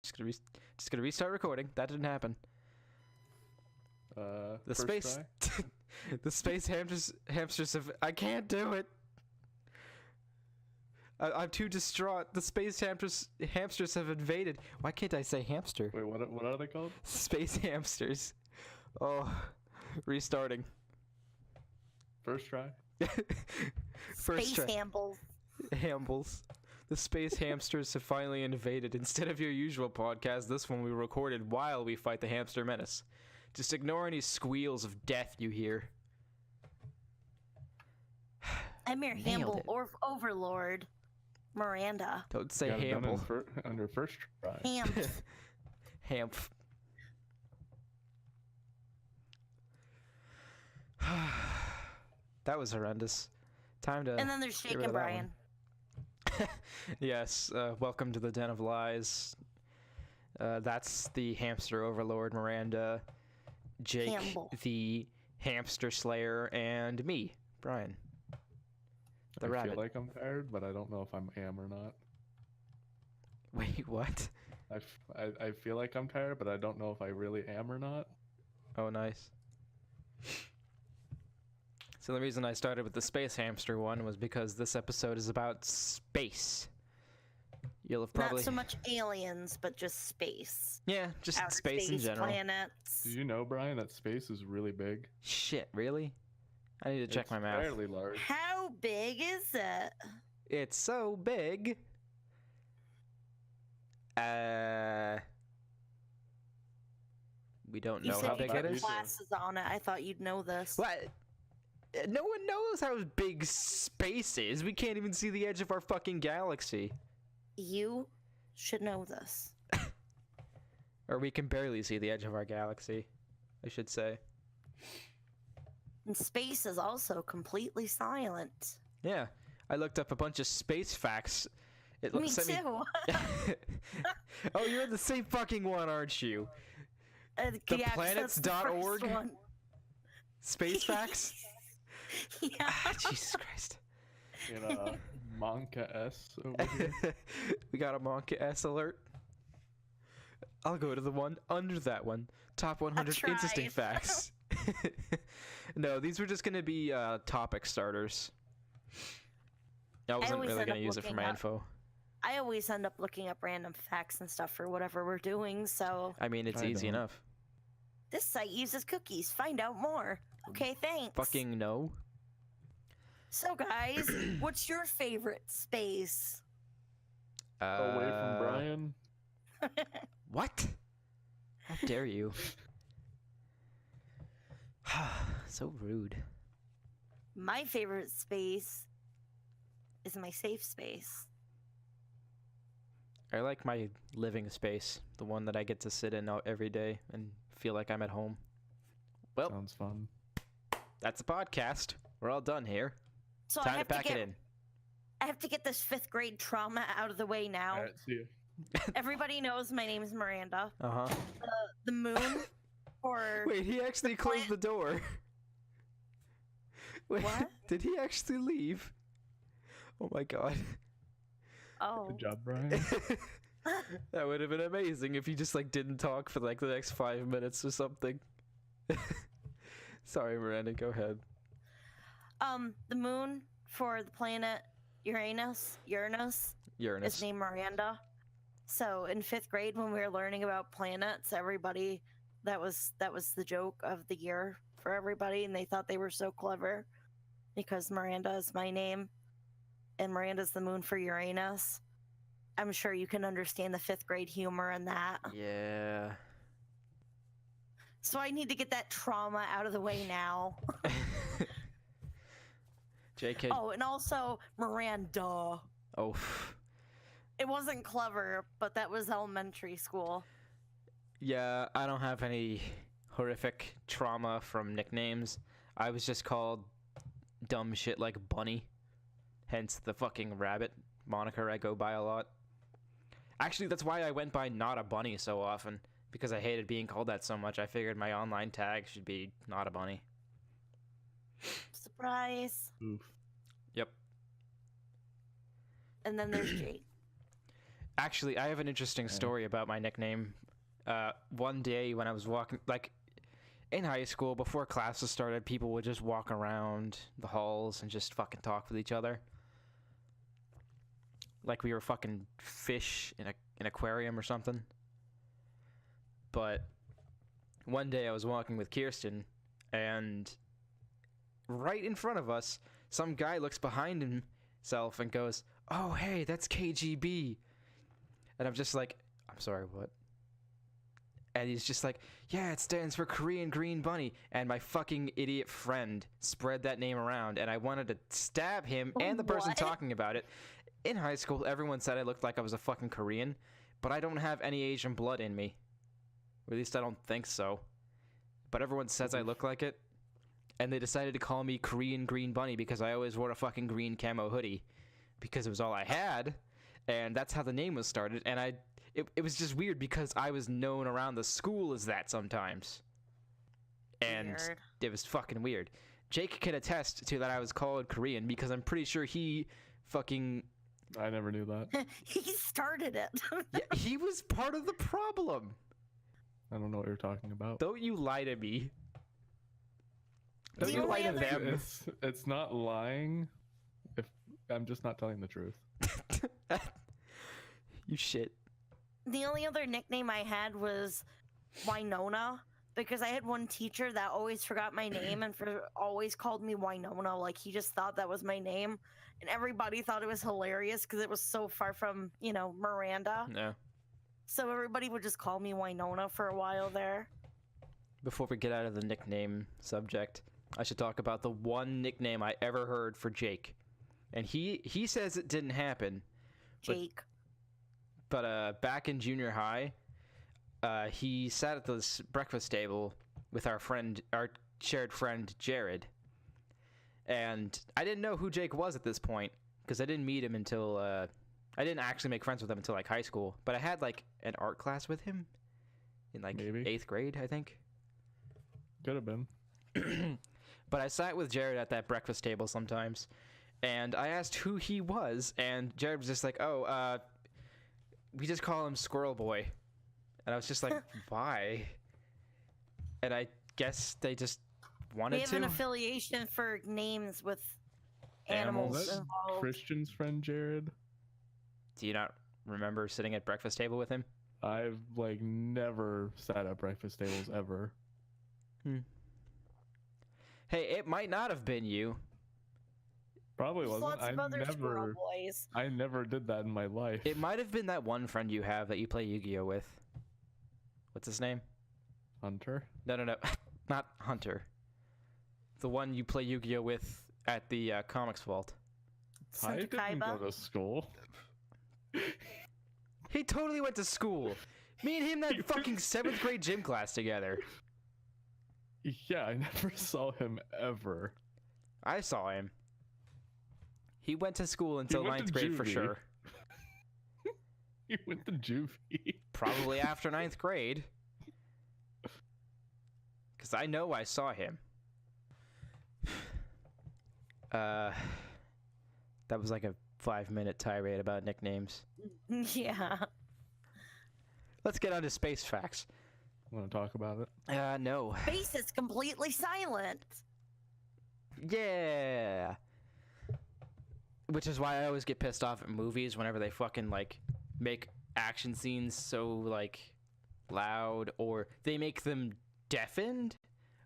Just gonna restart recording. That didn't happen. The space, the space hamsters have. I can't do it. I'm too distraught. The space hamsters have invaded. Why can't I say hamster? Wait, what are they called? Space hamsters. Oh, restarting. First try. First try. Hambles. Hambles. The space hamsters have finally invaded. Instead of your usual podcast, this one we recorded while we fight the hamster menace. Just ignore any squeals of death you hear. I'm your Hamble or Overlord, Miranda. Don't say Hamble. Under first try. Hamp. Hamp. That was horrendous. Time to. And then there's Jake and Brian. Yes, welcome to the Den of Lies. That's the hamster overlord, Miranda, Jake, Hamble. the hamster slayer, and me, Brian, the rabbit. I feel like I'm tired, but I don't know if I am or not. Wait, what? I feel like I'm tired, but I don't know if I really am or not. Oh, nice. So the reason I started with the space hamster one was because this episode is about space. You'll have probably... Not so much aliens, but just space. Yeah, just Outer space in general. Planets. Did you know, Brian, that space is really big? Shit, really? I need to check my math. It's fairly large. How big is it? It's so big. We don't know how big it is. Classes on it. I thought you'd know this. What? No one knows how big space is. We can't even see the edge of our fucking galaxy. You should know this. Or we can barely see the edge of our galaxy, I should say. And space is also completely silent. Yeah, I looked up a bunch of space facts. Me too. Oh, you're the same fucking one, aren't you? Theplanets.org? Space facts? Yeah. Jesus Christ. In a Monka S over here. We got a Monka S alert. I'll go to the one under that one. Top 100 interesting facts. No, these were just going to be topic starters. I wasn't really going to use it for my info. I always end up looking up random facts and stuff for whatever we're doing, so... I mean, it's easy enough. This site uses cookies. Find out more. Okay, thanks. Fucking no. So, guys, what's your favorite space? Away from Brian. What? How dare you? So rude. My favorite space is my safe space. I like my living space, the one that I get to sit in every day and feel like I'm at home. Well, sounds fun. That's a podcast. We're all done here. So Time to pack it in. I have to get this 5th grade trauma out of the way now. All right, see you. Everybody knows my name is Miranda. Uh-huh. The moon for... Wait, he actually closed the door. Wait, what? Did he actually leave? Oh my god. Oh. Good job, Brian. That would have been amazing if you just like didn't talk for like the next 5 minutes or something. Sorry, Miranda, go ahead. The moon for the planet Uranus is named Miranda. So in 5th grade, when we were learning about planets, everybody, that was the joke of the year for everybody, and they thought they were so clever because Miranda is my name, and Miranda's the moon for Uranus. I'm sure you can understand the 5th grade humor in that. Yeah. So I need to get that trauma out of the way now. JK. Oh, and also Miranda. Oh. It wasn't clever, but that was elementary school. Yeah, I don't have any horrific trauma from nicknames. I was just called dumb shit like Bunny. Hence the fucking rabbit moniker I go by a lot. Actually, that's why I went by Not a Bunny so often. Because I hated being called that so much, I figured my online tag should be Not a Bunny. Surprise. Oof. Yep. And then there's Jake. Actually, I have an interesting story about my nickname. One day when I was walking, like, in high school, before classes started, people would just walk around the halls and just fucking talk with each other. Like we were fucking fish in an aquarium or something. But one day I was walking with Kirsten, and right in front of us, some guy looks behind himself and goes, "Oh, hey, that's KGB." And I'm just like, "I'm sorry, what?" And he's just like, "Yeah, it stands for Korean Green Bunny." And my fucking idiot friend spread that name around, and I wanted to stab him and the person talking about it. In high school, everyone said I looked like I was a fucking Korean, but I don't have any Asian blood in me. Or at least I don't think so. But everyone says I look like it. And they decided to call me Korean Green Bunny because I always wore a fucking green camo hoodie. Because it was all I had. And that's how the name was started. And it was just weird because I was known around the school as that sometimes. And it was fucking weird. Jake can attest to that I was called Korean because I'm pretty sure he fucking... I never knew that. He started it. Yeah, he was part of the problem. I don't know what you're talking about. Don't you lie to me. Don't you lie to them. It's not lying. If I'm just not telling the truth. You shit. The only other nickname I had was Winona, because I had one teacher that always forgot my name and always called me Winona. Like, he just thought that was my name. And everybody thought it was hilarious because it was so far from, Miranda. No. So everybody would just call me Winona for a while there. Before we get out of the nickname subject, I should talk about the one nickname I ever heard for Jake. And he says it didn't happen. Jake. But back in junior high, he sat at this breakfast table with our shared friend, Jared. And I didn't know who Jake was at this point, because I didn't meet him until, I didn't actually make friends with him until, like, high school. But I had, like, an art class with him in, like, Maybe 8th grade, I think. Could have been. But I sat with Jared at that breakfast table sometimes, and I asked who he was, and Jared was just like, "Oh, we just call him Squirrel Boy." And I was just like, why? And I guess they just wanted to. We have an affiliation for names with animals That's involved. Christian's friend Jared. Do you not remember sitting at breakfast table with him? I've never sat at breakfast tables ever. Hey, it might not have been you. Probably There's wasn't. lots of other squirrel boys. I never did that in my life. It might have been that one friend you have that you play Yu-Gi-Oh with. What's his name? Hunter? No. Not Hunter. The one you play Yu-Gi-Oh with at the Comics Vault. I didn't go to school. He totally went to school. Me and him had fucking 7th grade gym class together. Yeah, I never saw him ever. I saw him. He went to school until 9th grade for sure. He went to juvie. Probably after 9th grade. Because I know I saw him. That was like a 5-minute tirade about nicknames. Yeah. Let's get on to space facts. Want to talk about it? No. Space is completely silent. Yeah. Which is why I always get pissed off at movies whenever they fucking, make action scenes so, loud, or they make them deafened,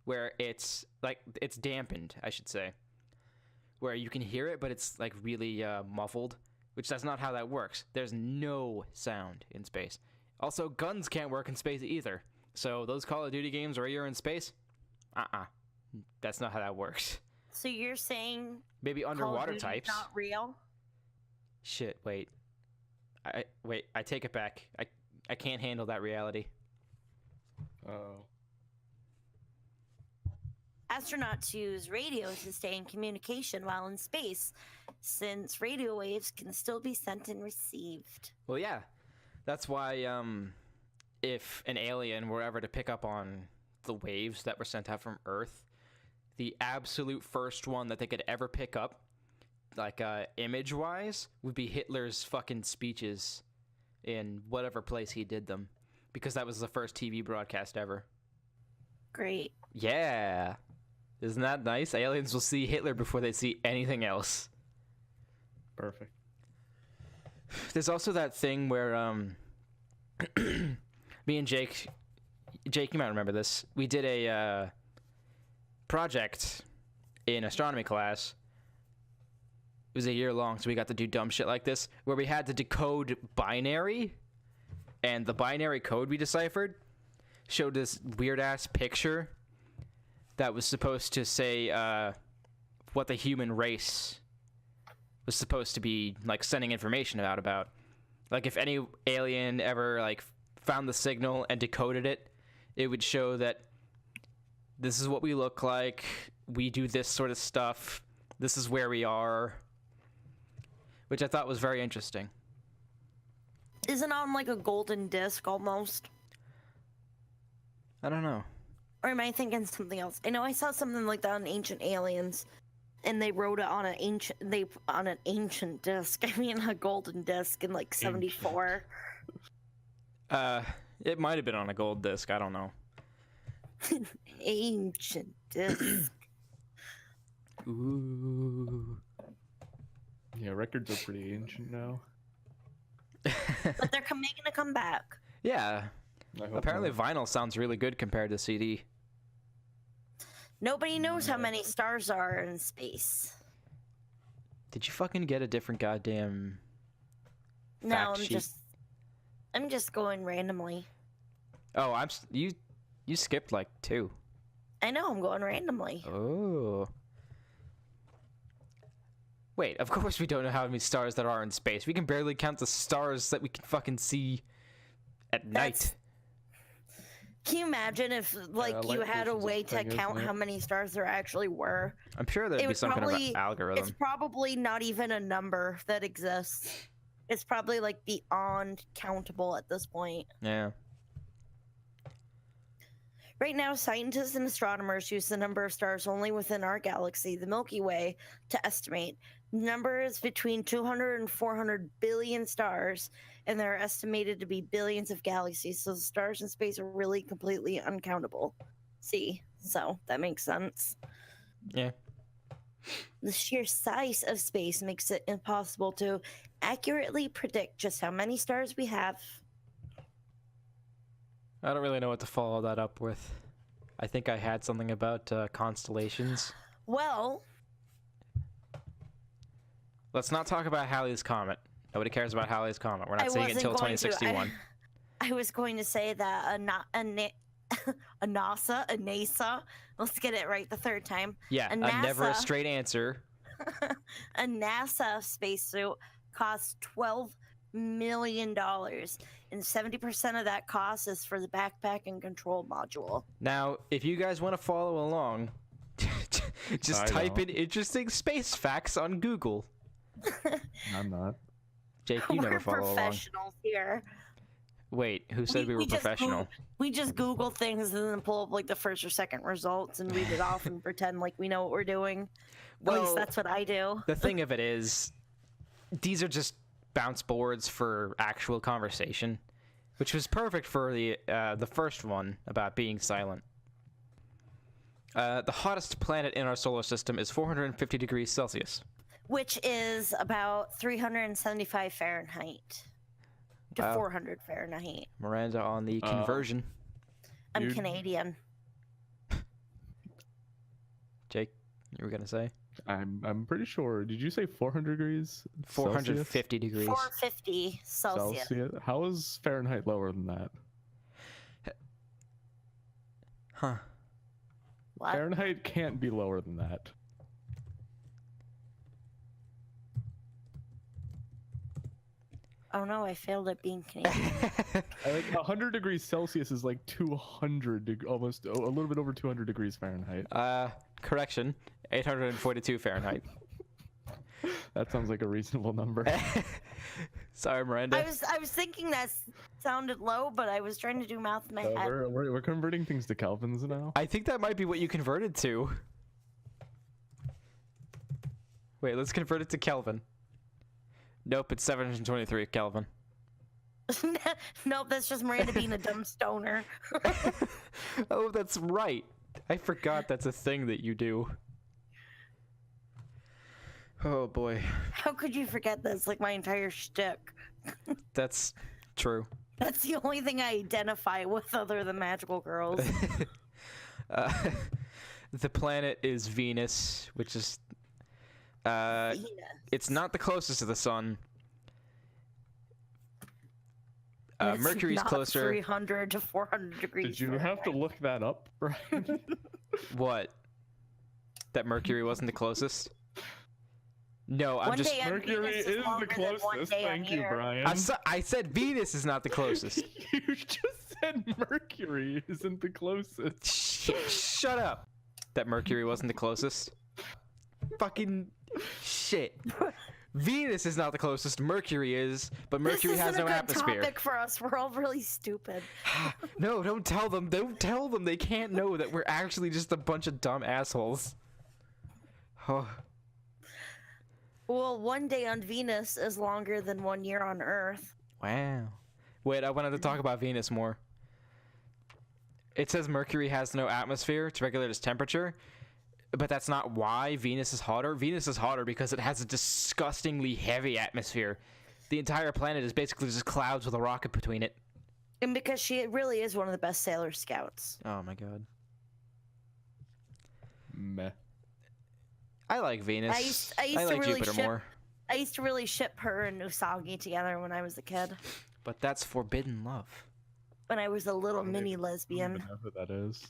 where it's dampened, I should say. Where you can hear it, but it's, really muffled, which that's not how that works. There's no sound in space. Also, guns can't work in space either. So those Call of Duty games where you're in space, that's not how that works. So you're saying maybe underwater types. Not real? Shit, wait. I take it back. I can't handle that reality. Oh. Astronauts use radios to stay in communication while in space, since radio waves can still be sent and received. Well, yeah. That's why, if an alien were ever to pick up on the waves that were sent out from Earth, the absolute first one that they could ever pick up, image-wise, would be Hitler's fucking speeches in whatever place he did them, because that was the first TV broadcast ever. Great. Yeah. Isn't that nice? Aliens will see Hitler before they see anything else. Perfect. There's also that thing where me and Jake, you might remember this. We did a project in astronomy class. It was a year long, so we got to do dumb shit like this, where we had to decode binary, and the binary code we deciphered showed this weird-ass picture that was supposed to say what the human race was supposed to be, like, sending information out about. Like, if any alien ever, like, found the signal and decoded it, it would show that this is what we look like, we do this sort of stuff, this is where we are, which I thought was very interesting. Isn't it on like a golden disc almost? I don't know. Or am I thinking something else? I know I saw something like that on Ancient Aliens, and they wrote it on an ancient disc. I mean, a golden disc in like '74. It might have been on a gold disc. I don't know. Ancient disc. Ooh. Yeah, records are pretty ancient now. But they're making a comeback. Yeah. Apparently vinyl sounds really good compared to CD. Nobody knows how many stars are in space. Did you fucking get a different goddamn No, fact sheet? I'm just going randomly. Oh, you skipped like 2. I know, I'm going randomly. Oh. Wait, of course we don't know how many stars there are in space. We can barely count the stars that we can fucking see at night. Can you imagine if, like, you had a way to count how many stars there actually were? I'm sure there'd be some kind of algorithm. It's probably not even a number that exists. It's probably, like, beyond countable at this point. Yeah. Right now, scientists and astronomers use the number of stars only within our galaxy, the Milky Way, to estimate. The number is between 200 and 400 billion stars, and there are estimated to be billions of galaxies, so the stars in space are really completely uncountable. See, so that makes sense. Yeah. The sheer size of space makes it impossible to accurately predict just how many stars we have. I don't really know what to follow that up with. I think I had something about constellations. Well, let's not talk about Halley's Comet. Nobody cares about Halley's Comet. We're not seeing it until 2061. I was going to say that a NASA, let's get it right the third time. Yeah, never a straight answer. A NASA spacesuit costs $12 million, and 70% of that cost is for the backpack and control module. Now, if you guys want to follow along, just type in interesting space facts on Google. I'm not. Jake, you never follow along. We're professionals here. Wait, who said we were professional? We just Google things and then pull up like the first or second results and read it off and pretend like we know what we're doing. Well, at least that's what I do. The thing of it is, these are just bounce boards for actual conversation, which was perfect for the first one about being silent. The hottest planet in our solar system is 450 degrees Celsius. Which is about 375 Fahrenheit to 400 Fahrenheit. Miranda on the conversion. I'm Canadian. Jake, you were going to say? I'm pretty sure. Did you say 400 degrees? 450 degrees. 450 Celsius. How is Fahrenheit lower than that? Huh. What? Fahrenheit can't be lower than that. Oh no, I failed at being Canadian. Like 100 degrees Celsius is like 200, almost a little bit over 200 degrees Fahrenheit. Correction, 842 Fahrenheit. That sounds like a reasonable number. Sorry, Miranda. I was thinking that sounded low, but I was trying to do math in my head. We're converting things to kelvins now. I think that might be what you converted to. Wait, let's convert it to Kelvin. Nope, it's 723 Kelvin. Nope, that's just Miranda being a dumb stoner. Oh, that's right. I forgot that's a thing that you do. Oh boy. How could you forget this? Like my entire shtick. That's true. That's the only thing I identify with other than magical girls. The planet is Venus, which is Venus. It's not the closest to the sun. It's Mercury's not closer. 300 to 400 degrees. Did you have to look that up, Brian? What? That Mercury wasn't the closest? No, I'm One just. day on Mercury Venus is the longer than one closest. day on Thank you, here. Brian. I said Venus is not the closest. You just said Mercury isn't the closest. Shut up. That Mercury wasn't the closest. Fucking shit. Venus is not the closest. Mercury is, but Mercury has no atmosphere. This is a good topic for us. We're all really stupid. No, don't tell them. Don't tell them. They can't know that we're actually just a bunch of dumb assholes. Oh. Well, one day on Venus is longer than 1 year on Earth. Wow. Wait, I wanted to talk about Venus more. It says Mercury has no atmosphere to regulate its temperature, but that's not why Venus is hotter. Venus is hotter because it has a disgustingly heavy atmosphere. The entire planet is basically just clouds with a rocket between it. And because she really is one of the best Sailor Scouts. Oh my god. Meh. I like Venus. I used to like really Jupiter more. I used to really ship her and Usagi together when I was a kid. But that's forbidden love. When I was a little mini I don't lesbian. even know who that is.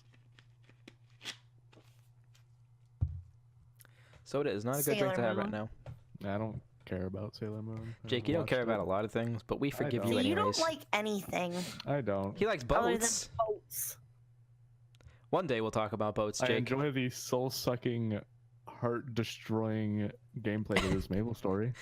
Soda is not a good drink Sailor to have right Moon. now. I don't care about Sailor Moon. I Jake, you don't watched care it. about a lot of things, but we forgive don't. you See, you anyways. don't like anything I don't. He likes other than boats. boats. One day we'll talk about boats, I Jake. enjoy the soul-sucking, heart-destroying gameplay to this Mabel story.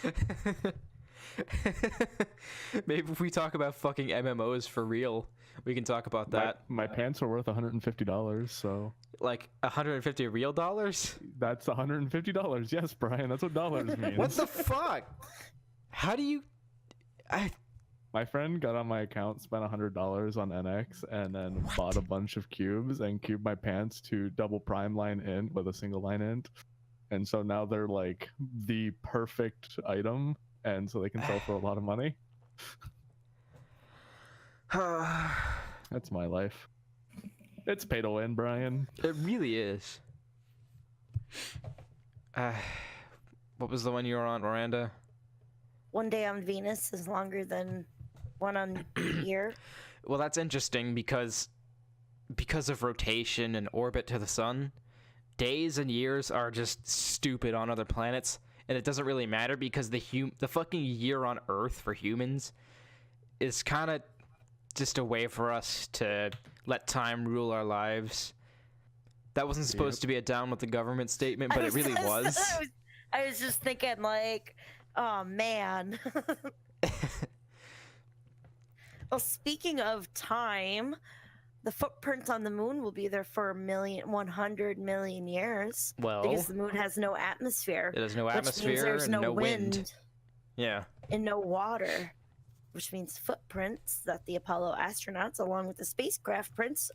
Maybe if we talk about fucking MMOs for real, we can talk about that. My pants are worth $150, so Like 150 real dollars? that's $150. Yes, Brian, that's what dollars means. What the fuck? How do you? My friend got on my account, spent $100 on NX, and then bought a bunch of cubes and cubed my pants to double prime line int with a single line int. And so now they're like the perfect item, and so they can sell for a lot of money. That's my life. It's pay to win, Brian. It really is. What was the one you were on, Miranda? One day on Venus is longer than one on year. Well, that's interesting because of rotation and orbit to the sun, days and years are just stupid on other planets, and it doesn't really matter because the fucking year on Earth for humans is kind of just a way for us to let time rule our lives. That wasn't supposed to be a down with the government statement, but it really was. I was just thinking, like, oh man. Well, speaking of time, the footprints on the moon will be there for 100 million years. Well, because the moon has no atmosphere. it has no which means atmosphere there's and no wind. Yeah. And no water, which means footprints that the Apollo astronauts, along with the spacecraft prints,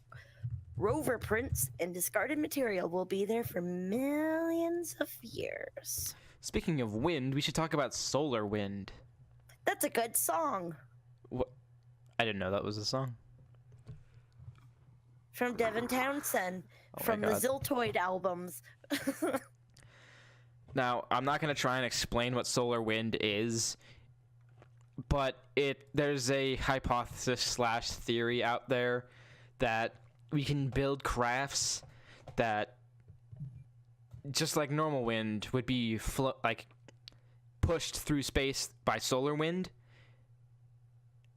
rover prints, and discarded material, will be there for millions of years. Speaking of wind, we should talk about solar wind. That's a good song. What? I didn't know that was a song. From Devin Townsend, Oh my from the God. Ziltoid albums. Now, I'm not going to try and explain what solar wind is, but there's a hypothesis / theory out there that we can build crafts that, just like normal wind, would be pushed through space by solar wind.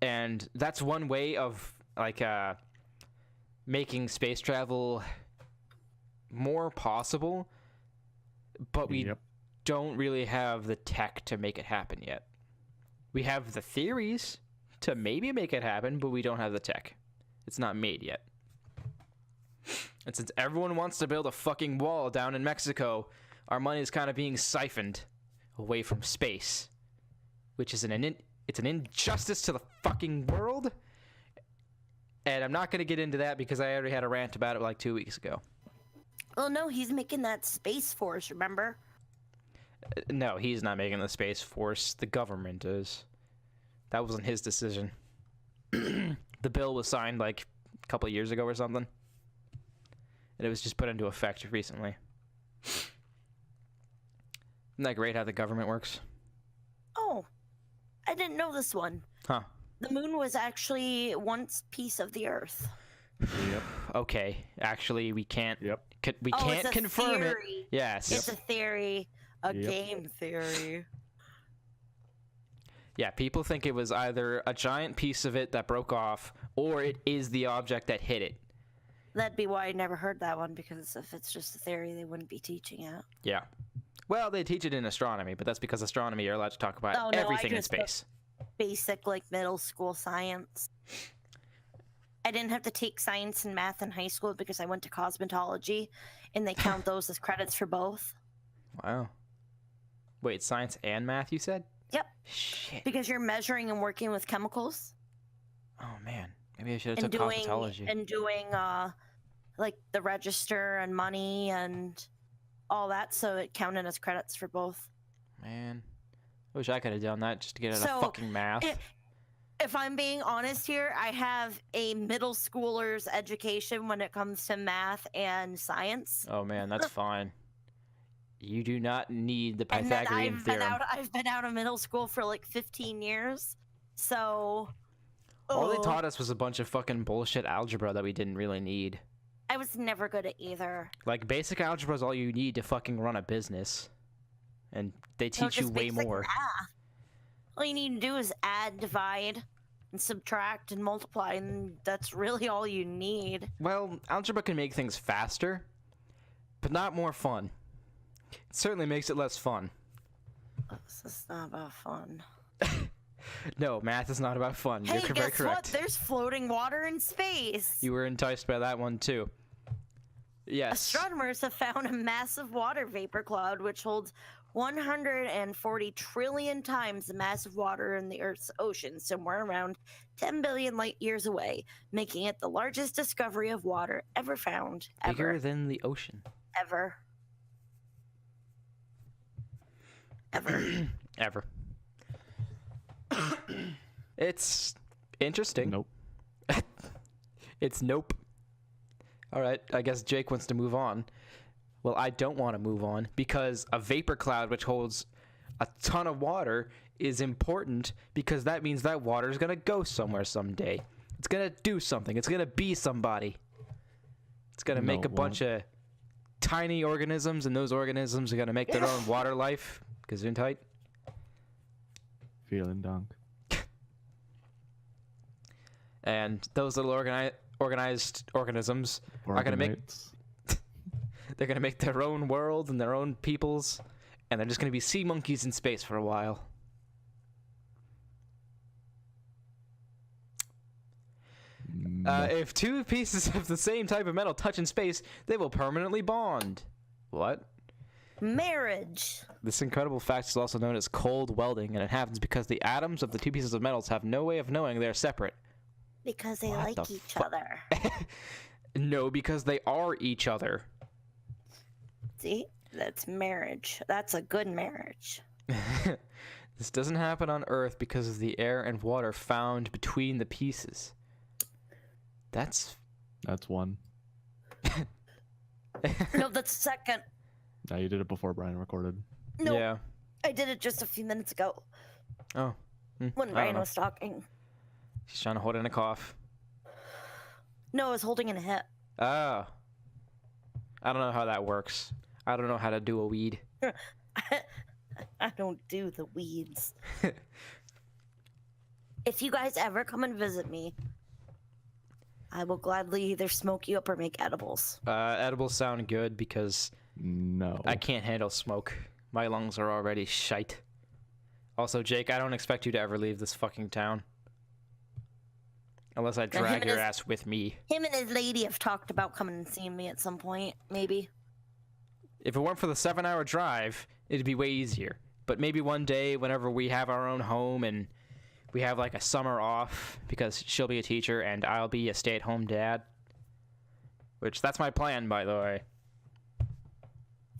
And that's one way of making space travel more possible, but we don't really have the tech to make it happen yet. We have the theories to maybe make it happen, but we don't have the tech. It's not made yet. And since everyone wants to build a fucking wall down in Mexico, our money is kind of being siphoned away from space, which is an It's an injustice to the fucking world. And I'm not going to get into that because I already had a rant about it like 2 weeks ago. Well, no, he's making that Space Force, remember? No, he's not making the Space Force. The government is. That wasn't his decision. The bill was signed like a couple of years ago or something. And it was just put into effect recently. Isn't that great how the government works? Oh, I didn't know this one. Huh. The moon was actually once piece of the Earth. Yep. Okay. Actually, we can't. Yep. We can't it's a confirm theory. it. Yes. It's a theory. A Yep. game theory. Yeah, people think it was either a giant piece of it that broke off, or it is the object that hit it. That'd be why I never heard that one, because if it's just a theory, they wouldn't be teaching it. Yeah. Well, they teach it in astronomy, but that's because astronomy, you're allowed to talk about everything in space. Basic, like, middle school science. I didn't have to take science and math in high school because I went to cosmetology, and they count those as credits for both. Wow. Wait, science and math, you said? Yep. Shit. Because you're measuring and working with chemicals. Oh, man. Maybe I should have took cosmetology. And doing, like, the register and money and all that, so it counted as credits for both. Man. I wish I could have done that just to get out of fucking math. If I'm being honest here, I have a middle schooler's education when it comes to math and science. Oh, man, that's fine. You do not need the Pythagorean theorem. I've been out of middle school for like 15 years, so... All they taught us was a bunch of fucking bullshit algebra that we didn't really need. I was never good at either. Like, basic algebra is all you need to fucking run a business. And they teach you way more. Math. All you need to do is add, divide, and subtract, and multiply, and that's really all you need. Well, algebra can make things faster, but not more fun. It certainly makes it less fun. This is not about fun. No, math is not about fun. Hey, You're very guess correct. what? There's floating water in space. You were enticed by that one, too. Yes. Astronomers have found a massive water vapor cloud which holds 140 trillion times the mass of water in the Earth's ocean, somewhere around 10 billion light years away, making it the largest discovery of water ever found. Bigger than the ocean. Ever. Ever. It's interesting. Nope. It's nope. All right, I guess Jake wants to move on. Well, I don't want to move on because a vapor cloud which holds a ton of water is important because that means that water is going to go somewhere someday. It's going to do something. It's going to be somebody. It's going to make a bunch of tiny organisms, and those organisms are going to make their own water life. Gesundheit. Vielen Dank. And those little organized organisms are going to make... They're going to make their own world and their own peoples, and they're just going to be sea monkeys in space for a while. If two pieces of the same type of metal touch in space, they will permanently bond. What? Marriage. This incredible fact is also known as cold welding, and it happens because the atoms of the two pieces of metals have no way of knowing they're separate. Because they like each other. No, because they are each other. See? That's marriage. That's a good marriage. This doesn't happen on Earth because of the air and water found between the pieces. That's one. No, that's second. No, you did it before Brian recorded. No, yeah. I did it just a few minutes ago. Oh. When Brian was talking. She's trying to hold in a cough. No, I was holding in a hip. Oh. I don't know how that works. I don't know how to do a weed. I don't do the weeds. If you guys ever come and visit me, I will gladly either smoke you up or make edibles. Edibles sound good because no, I can't handle smoke. My lungs are already shite. Also, Jake, I don't expect you to ever leave this fucking town. Unless I drag your ass with me. Him and his lady have talked about coming and seeing me at some point, maybe. If it weren't for the 7-hour drive, it'd be way easier. But maybe one day, whenever we have our own home and we have like a summer off because she'll be a teacher and I'll be a stay-at-home dad. Which, that's my plan, by the way.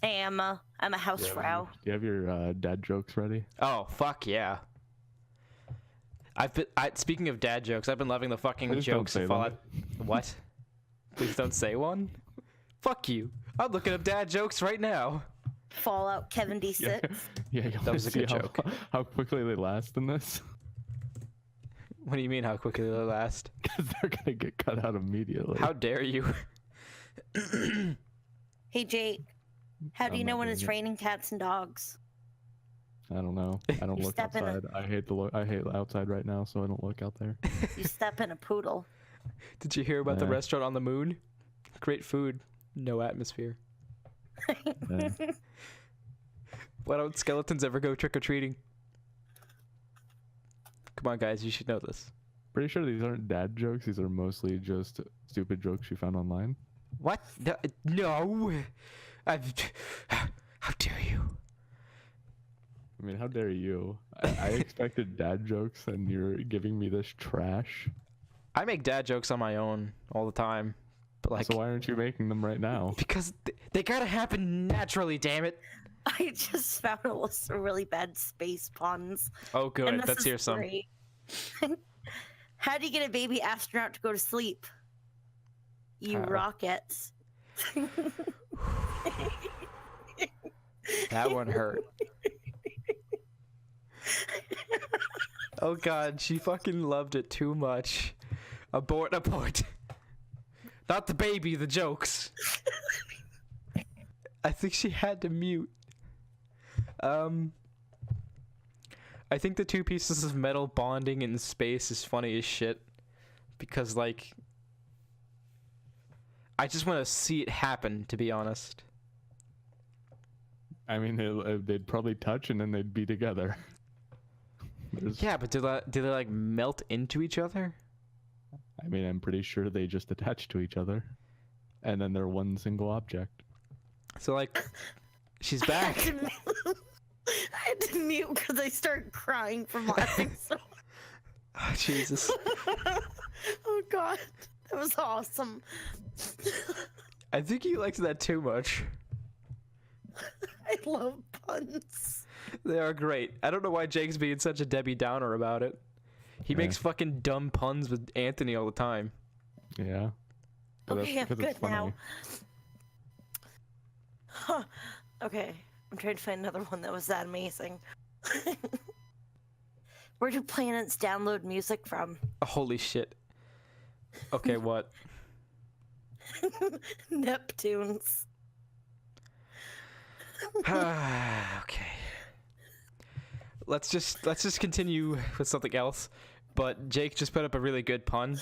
Hey, I'm a housefrau. Do you have your dad jokes ready? Oh, fuck yeah. Speaking of dad jokes, I've been loving the fucking Please jokes don't of say Fallout. What? Please don't say one? Fuck you. I'm looking up dad jokes right now. Fallout Kevin D6. Yeah, you That was a good joke. How quickly they last in this? What do you mean how quickly they last? Because they're gonna get cut out immediately. How dare you? Hey, Jake. How do you I'm know not when doing it's it. raining cats and dogs? I don't know. I don't You look step in a- outside. I hate outside right now, so I don't look out there. You step in a poodle. Did you hear about the Yeah. restaurant on the moon? Great food, no atmosphere. Yeah. Why don't skeletons ever go trick-or-treating? Come on, guys, you should know this. Pretty sure these aren't dad jokes. These are mostly just stupid jokes you found online. What? No! How dare you? I mean, how dare you? I expected dad jokes, and you're giving me this trash. I make dad jokes on my own all the time. But like, So why aren't you making them right now? because they gotta happen naturally, damn it. I just found a list of really bad space puns. Oh, and good. this Let's is hear some. great. How do you get a baby astronaut to go to sleep? You How? rockets. That one hurt. Oh god, she fucking loved it too much. Abort, abort. Not the baby, the jokes. I think she had to mute. I think the two pieces of metal bonding in space is funny as shit. Because, like, I just want to see it happen, to be honest. I mean, they'd probably touch and then they'd be together. Yeah, but do they like melt into each other? I mean, I'm pretty sure they just attach to each other, and then they're one single object. So like, she's I back. had to mute because I started crying from laughing so Oh, Jesus. Oh god, that was awesome. I think you liked that too much. I love puns. They are great. I don't know why Jake's being such a Debbie Downer about it. He Yeah. makes fucking dumb puns with Anthony all the time. Yeah. But Okay, I'm because it's good now. funny. Okay, I'm trying to find another one that was that amazing. Where do planets download music from? Holy shit. Okay, what? Neptunes. Okay. Let's just continue with something else. But Jake just put up a really good pun.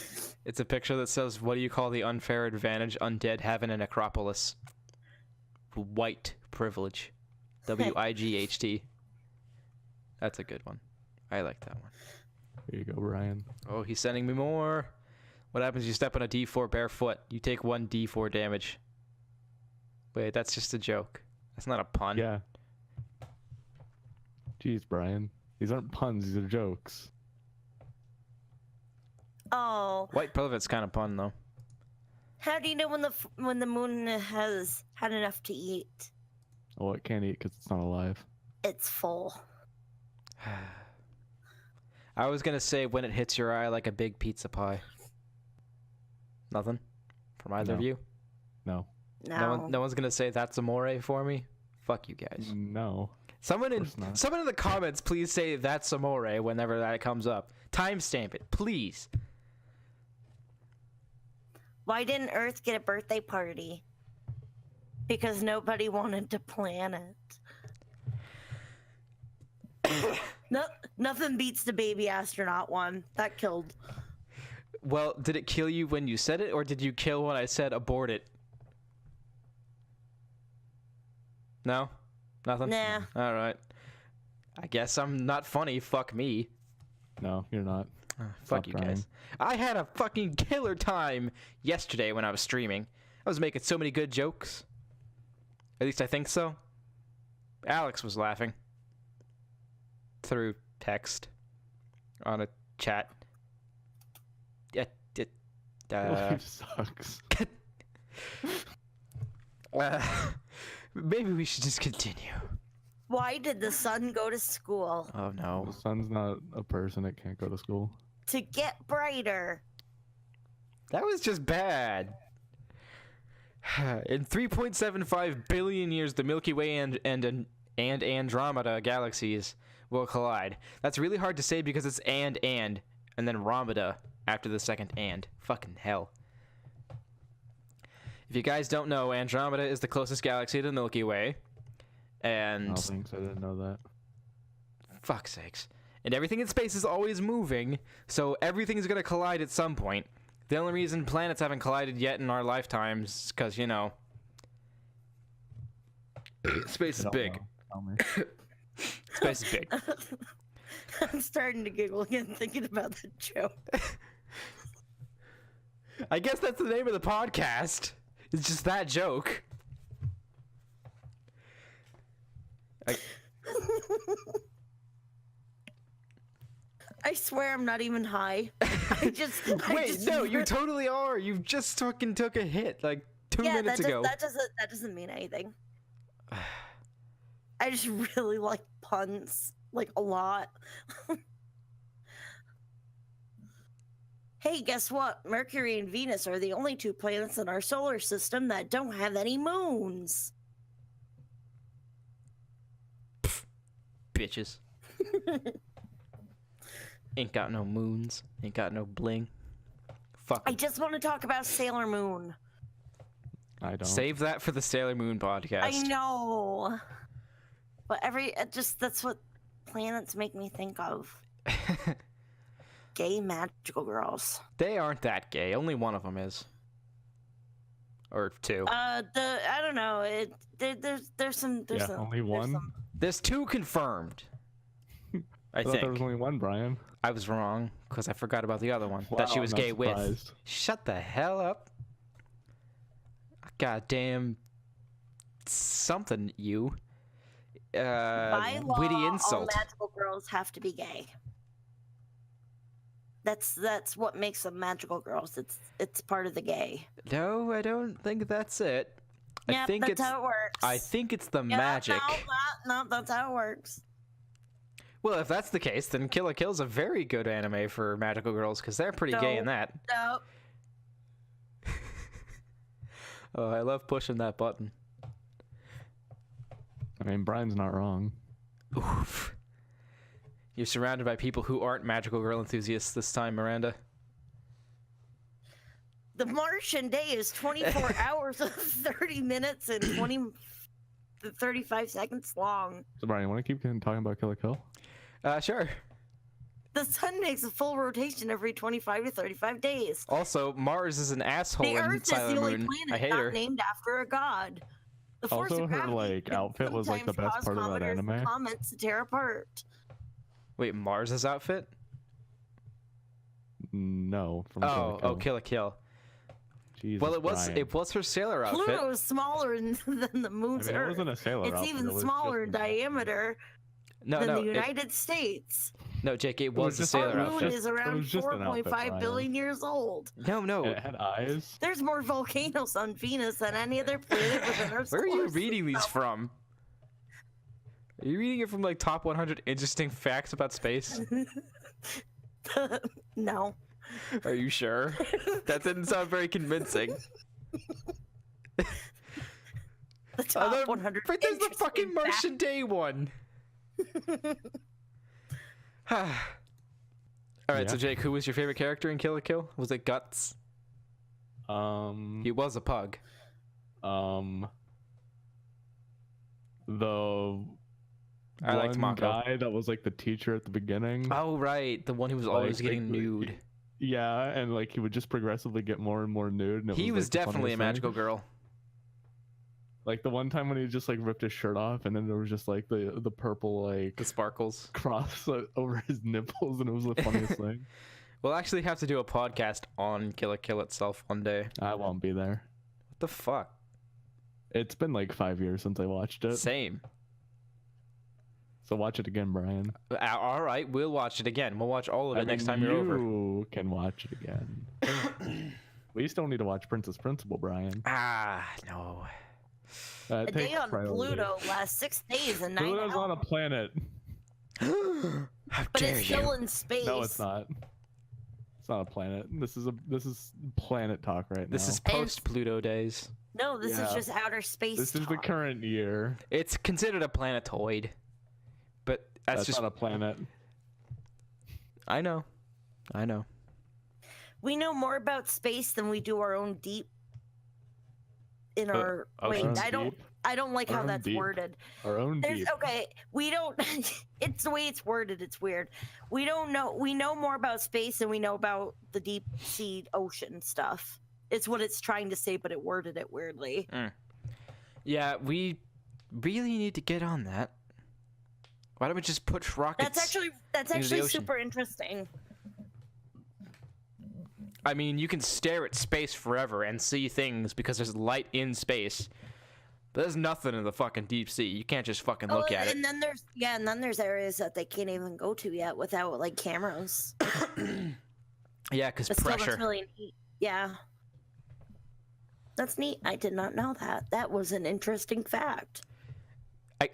It's a picture that says, "What do you call the unfair advantage undead have in a necropolis?" White privilege. WIGHT. That's a good one. I like that one. There you go, Brian. Oh, he's sending me more. What happens if you step on a D4 barefoot? You take 1 D4 damage. Wait, that's just a joke. That's not a pun. Yeah. Jeez, Brian. These aren't puns, these are jokes. Oh, White privilege's kind of pun, though. how do you know when the moon has had enough to eat? Oh, it can't eat because it's not alive. It's full. I was gonna say when it hits your eye like a big pizza pie. Nothing? From either of No. you? No. No one's gonna say that's amore for me? Fuck you guys. No. Someone in course not. the comments, please say that's amore whenever that comes up. Timestamp it, please. Why didn't Earth get a birthday party? Because nobody wanted to plan it. Nothing beats the baby astronaut one. That killed. Well, did it kill you when you said it, or did you kill when I said abort it? No? Nothing? Nah. Alright. I guess I'm not funny. Fuck me. No, you're not. Fuck Stop you trying. guys. I had a fucking killer time yesterday when I was streaming. I was making so many good jokes. At least I think so. Alex was laughing. Through text. on a chat. Life sucks. Maybe we should just continue. Why did the sun go to school? Oh no. The sun's not a person. It can't go to school. To get brighter. That was just bad. In 3.75 billion years, the Milky Way and Andromeda galaxies will collide. That's really hard to say because it's and then Romeda after the second and. Fucking hell. If you guys don't know, Andromeda is the closest galaxy to the Milky Way. And... No thanks, I didn't know that. Fuck's sakes. And everything in space is always moving, so everything's gonna collide at some point. The only reason planets haven't collided yet in our lifetimes is because, you know... space is big. Space is big. I'm starting to giggle again thinking about the joke. I guess that's the name of the podcast. It's just that joke. I swear I'm not even high. Wait, no, you totally are. You just fucking took a hit like 2 minutes ago. That doesn't mean anything. I just really like puns, like a lot. Hey, guess what? Mercury and Venus are the only 2 planets in our solar system that don't have any moons. Bitches. Ain't got no moons. Ain't got no bling. Fuck. I just want to talk about Sailor Moon. I don't. Save that for the Sailor Moon podcast. I know. But that's what planets make me think of. Gay magical girls. They aren't that gay. Only one of them is. Or 2. I don't know. There's some. Only one. There's 2 confirmed. I thought think. there was only one, Brian. I was wrong because I forgot about the other one Wow, that she was I'm not gay with. surprised. Shut the hell up. Goddamn something, you. By law, witty insult. all magical girls have to be gay. That's what makes them magical girls. It's part of the gay. No, I don't think that's it. Yeah, I think that's how it works. I think it's the Yeah, magic. No, that's how it works. Well, if that's the case, then Kill la Kill's a very good anime for magical girls because they're pretty gay in that. No. Oh, I love pushing that button. I mean, Brian's not wrong. Oof. You're surrounded by people who aren't magical girl enthusiasts this time, Miranda. The Martian day is 24 hours of 30 minutes and 35 seconds long. So, Brian, you want to keep talking about Kill la Kill? Sure. The sun makes a full rotation every 25 to 35 days. Also, Mars is an asshole The in Earth is Sailor the only Moon. planet I hate not her. named after a god. The force Also, of her gravity can outfit was like the sometimes best cause part of that comets and anime. Comets to tear apart. Wait, Mars's outfit? No, from Kill la Kill. Jesus, Well, Brian. it was her sailor outfit. Pluto is smaller than the I moon's mean, it Earth. wasn't a sailor It's outfit, even it was smaller in just an outfit. diameter No, than no, the United States. no, Jake, it was a just- sailor Our moon outfit. is It around was just an outfit, 4.5 Brian. billion years old. No. It had eyes. There's more volcanoes on Venus than any other planet within our Where are you solar reading these system. from? Are you reading it from like top 100 interesting facts about space? No. Are you sure? That didn't sound very convincing. The top 100. But there's the interesting fucking Martian Day one. All right, so Yeah. Jake, who was your favorite character in Kill la Kill? Was it Guts? He was a pug. The I liked one Mako. guy that was like the teacher at the beginning. Oh right, the one who was always getting nude. Yeah, and like he would just progressively get more and more nude. And it He was like, the definitely a funniest thing. magical girl. Like the one time when he just like ripped his shirt off, and then there was just like the purple like The sparkles. cross over his nipples, and it was the funniest thing. We'll actually have to do a podcast on Kill la Kill itself one day. I won't be there. What the fuck? It's been like 5 years since I watched it. Same. So watch it again, Brian. All right, we'll watch it again. We'll watch all of it next time you're over. You can watch it again. We still need to watch Princess Principal, Brian. No. A day on Pluto lasts 6 days and 9 hours. Pluto's on a planet. How but dare it's you? still in space. No, it's not. It's not a planet. This is planet talk right now. This is post-Pluto days. No, this is just outer space. This is the current year. It's considered a planetoid, but that's just not a planet. I know. We know more about space than we do our own deep. In our wait, I don't like how that's worded. Our own deep. Okay, we don't. It's the way it's worded. It's weird. We don't know. We know more about space than we know about the deep sea ocean stuff. It's what it's trying to say, but it worded it weirdly. Yeah, we really need to get on that. Why don't we just put rockets? That's actually super interesting. I mean, you can stare at space forever and see things because there's light in space. But there's nothing in the fucking deep sea. You can't just fucking look at it. And then there's areas that they can't even go to yet without like cameras. Yeah, because pressure. That's really neat. Yeah. That's neat. I did not know that. That was an interesting fact.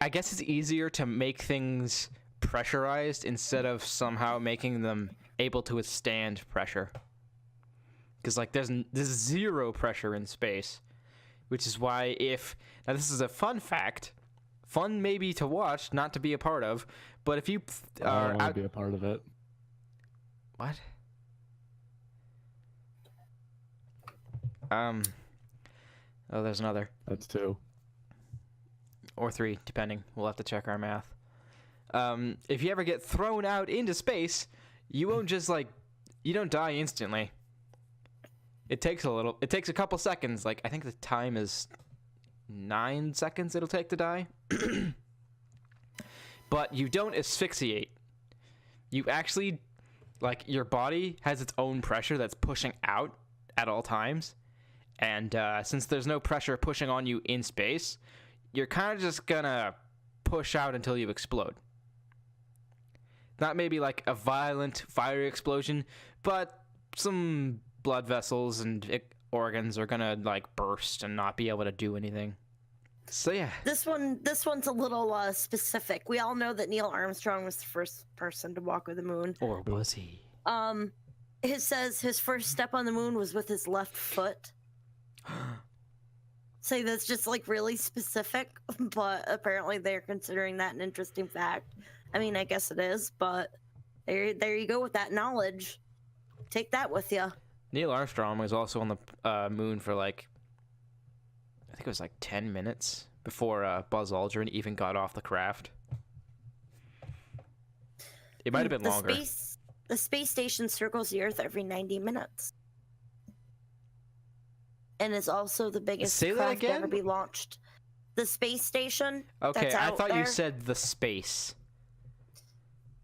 I guess it's easier to make things pressurized instead of somehow making them able to withstand pressure. Because like there's zero pressure in space, which is why now this is a fun fact, fun maybe to watch, not to be a part of, but if you I don't want to be a part of it. What? Oh, there's another. That's 2. Or 3, depending. We'll have to check our math. If you ever get thrown out into space, you won't just you don't die instantly. It takes a couple seconds. Like, I think the time is 9 seconds it'll take to die. But you don't asphyxiate. You actually, your body has its own pressure that's pushing out at all times. And since there's no pressure pushing on you in space, you're kind of just gonna push out until you explode. Not maybe like a violent fiery explosion, but some blood vessels and organs are gonna burst and not be able to do anything. So yeah. This one's a little specific. We all know that Neil Armstrong was the first person to walk on the moon. Or was he? It says his first step on the moon was with his left foot. So that's just really specific, but apparently they're considering that an interesting fact. I mean, I guess it is, but there you go with that knowledge. Take that with you. Neil Armstrong was also on the moon for I think it was 10 minutes before Buzz Aldrin even got off the craft. It might have been longer. The space station circles the Earth every 90 minutes. And is also the biggest craft to ever be launched. The space station. Okay, I thought you said the space.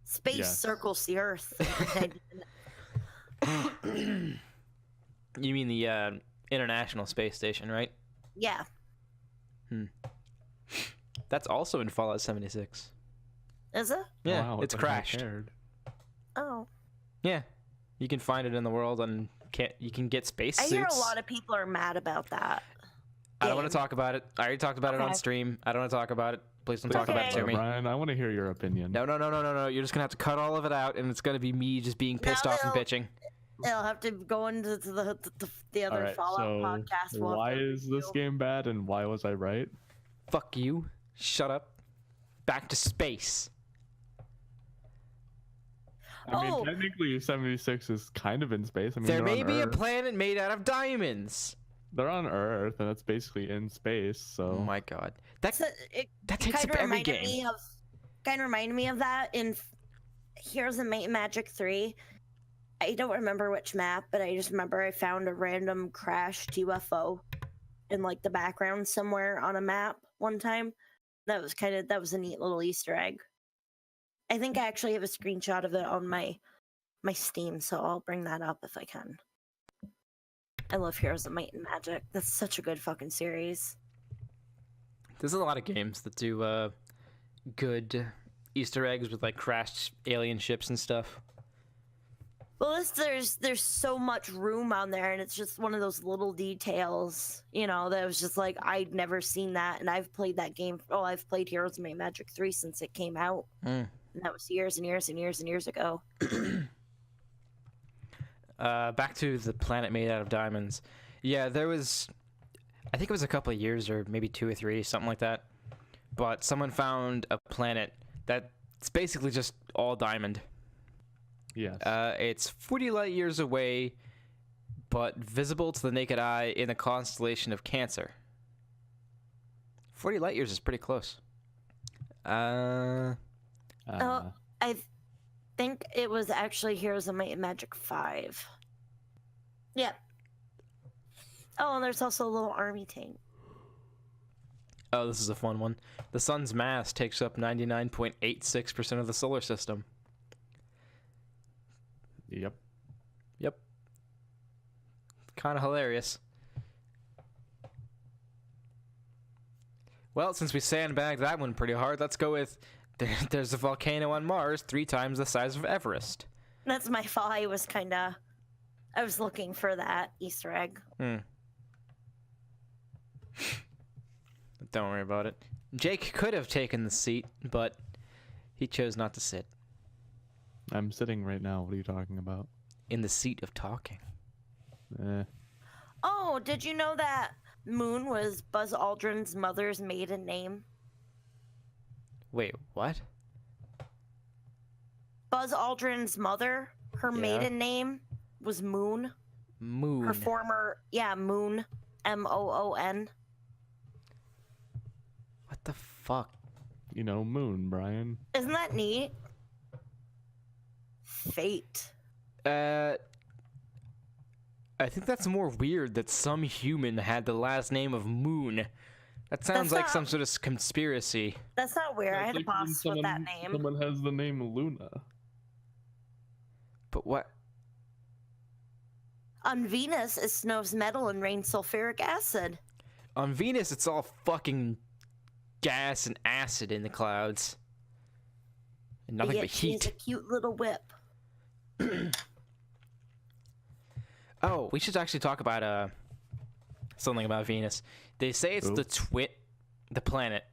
Space circles the Earth every 90 minutes. You mean the International Space Station, right? Yeah. That's also in Fallout 76. Is it? Yeah, wow, it's crashed. Oh. Yeah, you can find it in the world and you can get space suits. I hear a lot of people are mad about that. I don't want to talk about it. I already talked about it on stream. I don't want to talk about it. Please don't talk about it to me. Brian, I want to hear your opinion. No. You're just going to have to cut all of it out, and it's going to be me just being pissed off and bitching. They'll have to go into the other Fallout podcast. Why is this game bad, and why was I right? Fuck you. Shut up. Back to space. I mean, technically, 76 is kind of in space. I mean, there may be a planet made out of diamonds. They're on Earth, and it's basically in space. So. Oh my god, that takes up every game. Kind of reminded me of that in Heroes of Might and Magic 3. I don't remember which map, but I just remember I found a random crashed UFO in the background somewhere on a map one time. That was a neat little Easter egg. I think I actually have a screenshot of it on my Steam, so I'll bring that up if I can. I love Heroes of Might and Magic. That's such a good fucking series. There's a lot of games that do good Easter eggs with like crashed alien ships and stuff. Well, there's so much room on there, and it's just one of those little details, that was just like, I'd never seen that, and I've played that game. Oh, I've played Heroes of Might and Magic 3 since it came out, and that was years and years and years and years ago. Back to the planet made out of diamonds. Yeah, there was, I think it was a couple of years, or maybe 2 or 3, something like that. But someone found a planet that's basically just all diamond. Yes. It's 40 light years away, but visible to the naked eye in the constellation of Cancer. 40 light years is pretty close. I think it was actually Heroes of Might and Magic 5. Yeah. Oh, and there's also a little army tank. Oh, this is a fun one. The sun's mass takes up 99.86% of the solar system. Yep. Kind of hilarious. Well, since we sandbagged that one pretty hard, let's go with there's a volcano on Mars 3 times the size of Everest. That's my fault. I was looking for that Easter egg. Don't worry about it. Jake could have taken the seat, but he chose not to sit. I'm sitting right now. What are you talking about? In the seat of talking. Oh, did you know that Moon was Buzz Aldrin's mother's maiden name? Wait, what? Buzz Aldrin's mother, her maiden name was Moon. Moon. Her former, Moon. Moon. What the fuck? Moon, Brian. Isn't that neat? Fate. I think that's more weird that some human had the last name of Moon. That sounds like some sort of conspiracy. That's not weird. I had a boss with that name. Someone has the name Luna. But what? On Venus, it snows metal and rains sulfuric acid. On Venus, it's all fucking gas and acid in the clouds. And nothing but heat. She's a cute little whip. Oh, we should actually talk about something about Venus. They say it's the planet.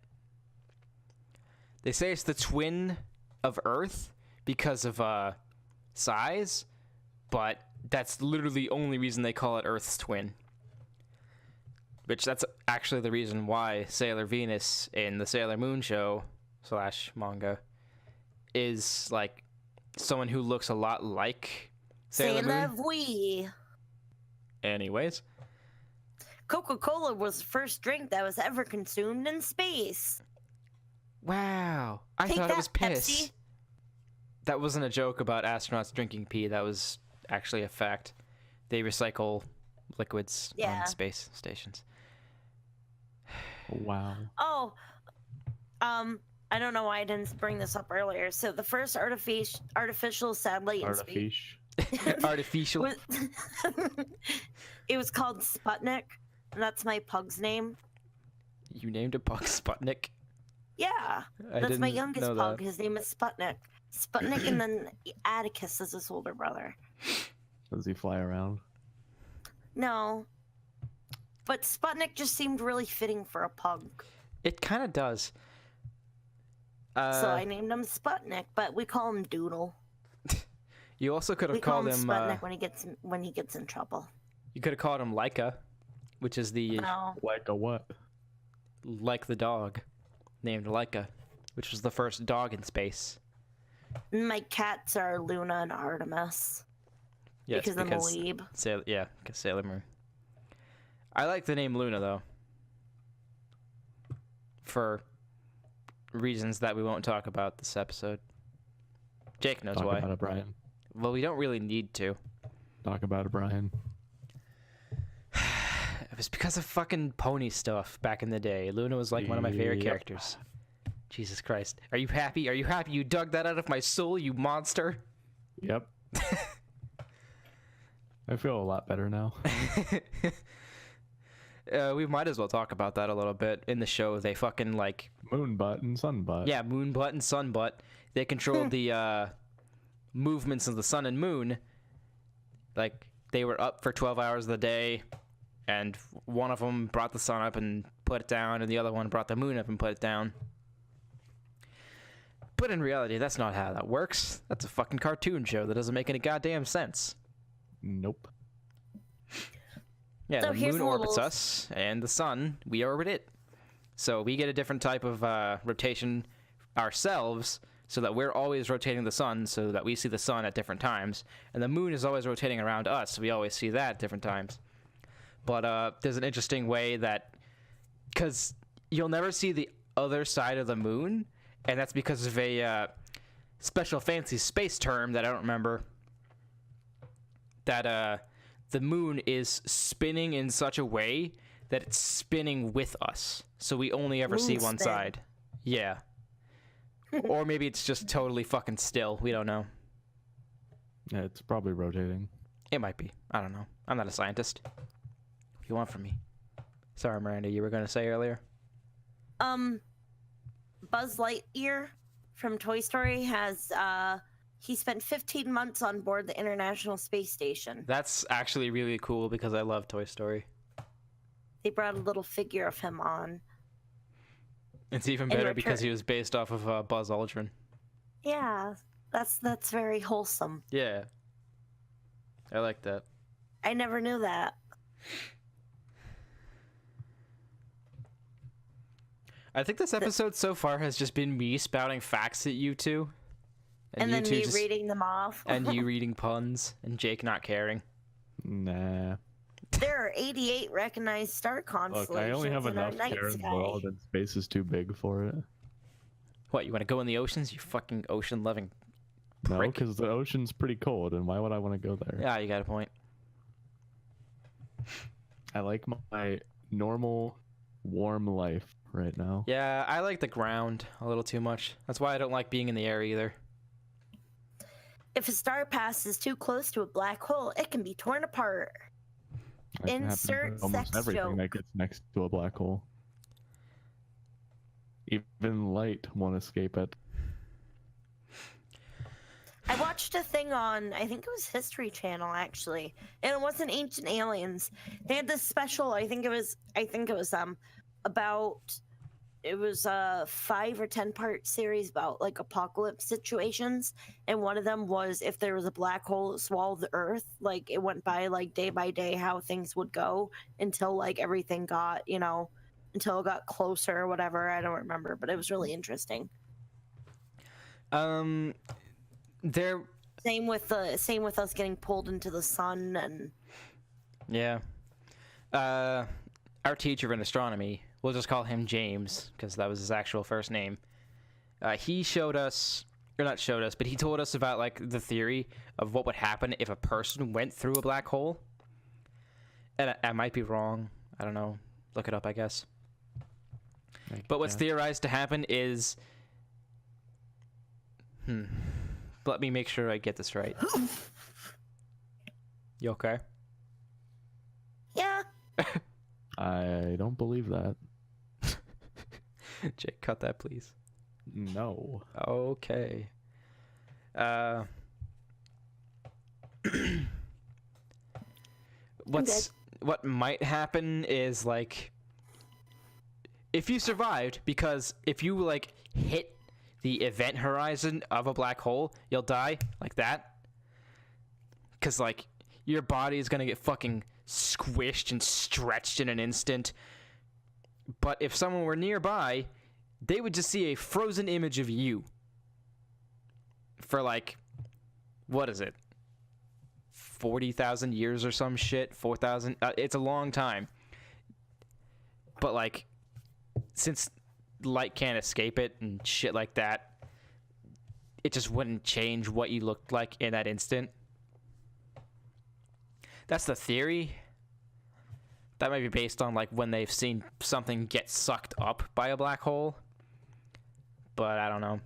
They say it's the twin of Earth because of size, but that's literally the only reason they call it Earth's twin. Which that's actually the reason why Sailor Venus in the Sailor Moon show / manga is like someone who looks a lot like Sailor Moon. Anyways. Coca-Cola was the first drink that was ever consumed in space. Wow. I thought it was piss. Pepsi. That wasn't a joke about astronauts drinking pee. That was actually a fact. They recycle liquids on space stations. Wow. Oh, I don't know why I didn't bring this up earlier. So the first artificial satellite in space. Artificial. It was called Sputnik, and that's my pug's name. You named a pug Sputnik? Yeah, that's my youngest pug. His name is Sputnik. Sputnik, and then Atticus is his older brother. Does he fly around? No. But Sputnik just seemed really fitting for a pug. It kind of does. So I named him Sputnik, but we call him Doodle. You also could have called him Sputnik when he gets in trouble. You could have called him Laika, which is the Laika what? Like the dog, named Laika, which was the first dog in space. My cats are Luna and Artemis. Yes, because I'm a weeb. Because Sailor Moon. I like the name Luna though. For reasons that we won't talk about this episode. Jake knows why. Talk about it, Brian. Well, we don't really need to. Talk about it, Brian. It was because of fucking pony stuff back in the day. Luna was like one of my favorite characters. Jesus Christ. Are you happy? Are you happy you dug that out of my soul, you monster? Yep. I feel a lot better now. We might as well talk about that a little bit. In the show, they fucking like moon butt and sun butt. Yeah, moon butt and sun butt. They controlled the movements of the sun and moon. Like they were up for 12 hours of the day, and one of them brought the sun up and put it down, and the other one brought the moon up and put it down. But in reality, that's not how that works. That's a fucking cartoon show that doesn't make any goddamn sense. Nope. Yeah, So the here's moon a little- orbits us, and the sun, we orbit it. So we get a different type of rotation ourselves, so that we're always rotating the sun, so that we see the sun at different times. And the moon is always rotating around us, so we always see that at different times. But there's an interesting way that... Because you'll never see the other side of the moon, and that's because of a special fancy space term that I don't remember. That the moon is spinning in such a way that it's spinning with us. So we only ever see Moon one spin. side. Yeah. Or maybe it's just totally fucking still. We don't know. Yeah, it's probably rotating. It might be. I don't know. I'm not a scientist. What do you want from me? Sorry, Miranda, you were going to say earlier? Buzz Lightyear from Toy Story has he spent 15 months on board the International Space Station. That's actually really cool because I love Toy Story. They brought a little figure of him on. It's even In better because return- he was based off of Buzz Aldrin. Yeah, that's very wholesome. Yeah. I like that. I never knew that. I think this episode so far has just been me spouting facts at you two. And you then two me just- reading them off. And you reading puns, and Jake not caring. Nah. There are 88 recognized star constellations Look, I only have in our enough night care in the sky. world, and space is too big for it. What, you want to go in the oceans, you fucking ocean-loving No, prick? because the ocean's pretty cold, and why would I want to go there? Yeah, you got a point. I like my normal, warm life right now. Yeah, I like the ground a little too much. That's why I don't like being in the air either. If a star passes too close to a black hole, it can be torn apart. That can happen to Insert almost sex everything joke. that gets next to a black hole. Even light won't escape it. I watched a thing on, I think it was History Channel actually, and it wasn't Ancient Aliens. They had this special, I think it was about, it was a 5 or 10 part series about like apocalypse situations, and one of them was if there was a black hole that swallowed the Earth, like it went by like day by day how things would go until like everything got, until it got closer or whatever. I don't remember, but it was really interesting. There. Same with us getting pulled into the sun and Yeah. Our teacher in astronomy, we'll just call him James because that was his actual first name. He showed us, or not showed us, but he told us about like the theory of what would happen if a person went through a black hole. And I might be wrong. I don't know. Look it up, I guess. But what's theorized to happen is... Let me make sure I get this right. You okay? yeah. I don't believe that. Jake, cut that, please. No. Okay. What might happen is like if you survived, because if you like hit the event horizon of a black hole, you'll die like that. Cause like your body is gonna get fucking squished and stretched in an instant. But if someone were nearby, they would just see a frozen image of you for like, what is it? 40,000 years or some shit? 4,000? It's a long time. But like, since light can't escape it and shit like that, it just wouldn't change what you looked like in that instant. That's the theory. That might be based on like when they've seen something get sucked up by a black hole. But I don't know.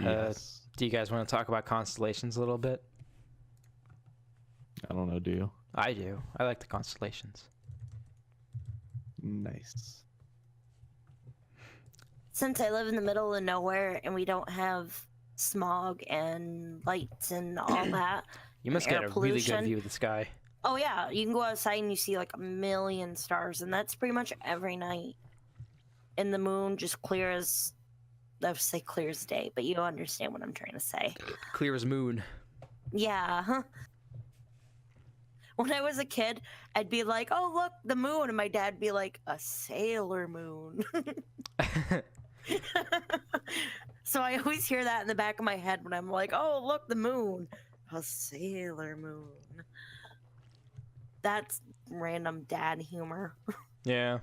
Yes. Do you guys want to talk about constellations a little bit? I don't know, do you? I do. I like the constellations. Nice. Since I live in the middle of nowhere and we don't have smog and lights and all that, You must air get a really pollution. good view of the sky. Oh yeah, you can go outside and you see like a million stars, and that's pretty much every night. And the moon just clear as, I would say clear as day, but you understand what I'm trying to say. Clear as moon. Yeah. Huh? When I was a kid, I'd be like, "Oh look, the moon," and my dad'd be like, "A sailor moon." So I always hear that in the back of my head when I'm like, "Oh look, the moon, a sailor moon." That's random dad humor. Yeah.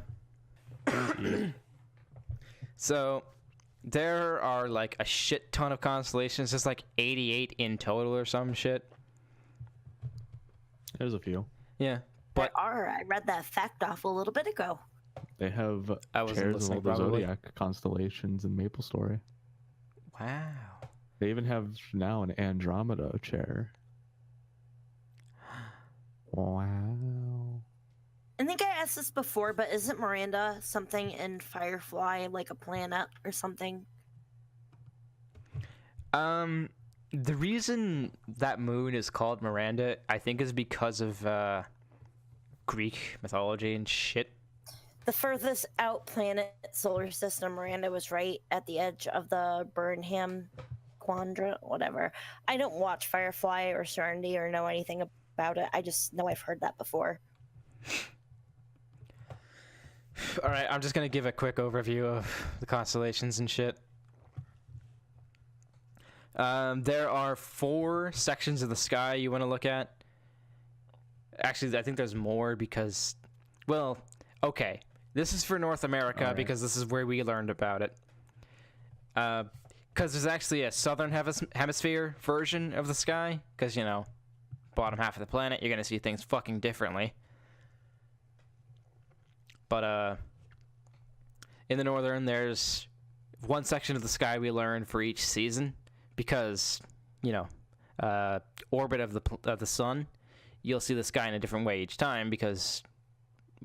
So, there are like a shit ton of constellations. There's like 88 in total or some shit. There's a few. Yeah, but I read that fact off a little bit ago. They have I wasn't chairs of listening, all the probably. zodiac constellations in MapleStory. wow. They even have now an Andromeda chair. Wow. I think I asked this before, but isn't Miranda something in Firefly, like a planet or something? The reason that moon is called Miranda, I think, is because of Greek mythology and shit. The furthest out planet solar system, Miranda was right at the edge of the Burnham quadrant, whatever. I don't watch Firefly or Serenity or know anything about it. I just know I've heard that before. All right, I'm just gonna give a quick overview of the constellations and shit. There are 4 sections of the sky you want to look at. Actually, I think there's more because, well, okay. This is for North America All right. because this is where we learned about it. Because there's actually a southern hemisphere version of the sky. Because, you know, bottom half of the planet, you're going to see things fucking differently. But, in the northern, there's one section of the sky we learn for each season. Because, you know, orbit of the sun, you'll see the sky in a different way each time because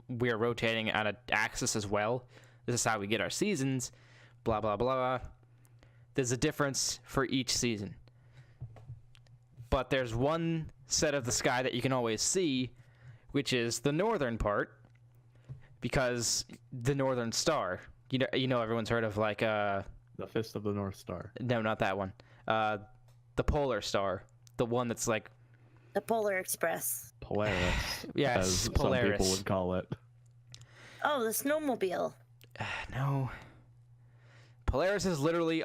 we're rotating on an axis as well. This is how we get our seasons, blah, blah, blah. There's a difference for each season. But there's one set of the sky that you can always see, which is the northern part, because the northern star. You know everyone's heard of, like, The Fist of the North Star. no, not that one. The polar star. The one that's like... The Polar Express. Polaris. Yes, as Polaris. some people would call it. Oh, the snowmobile. No. Polaris is literally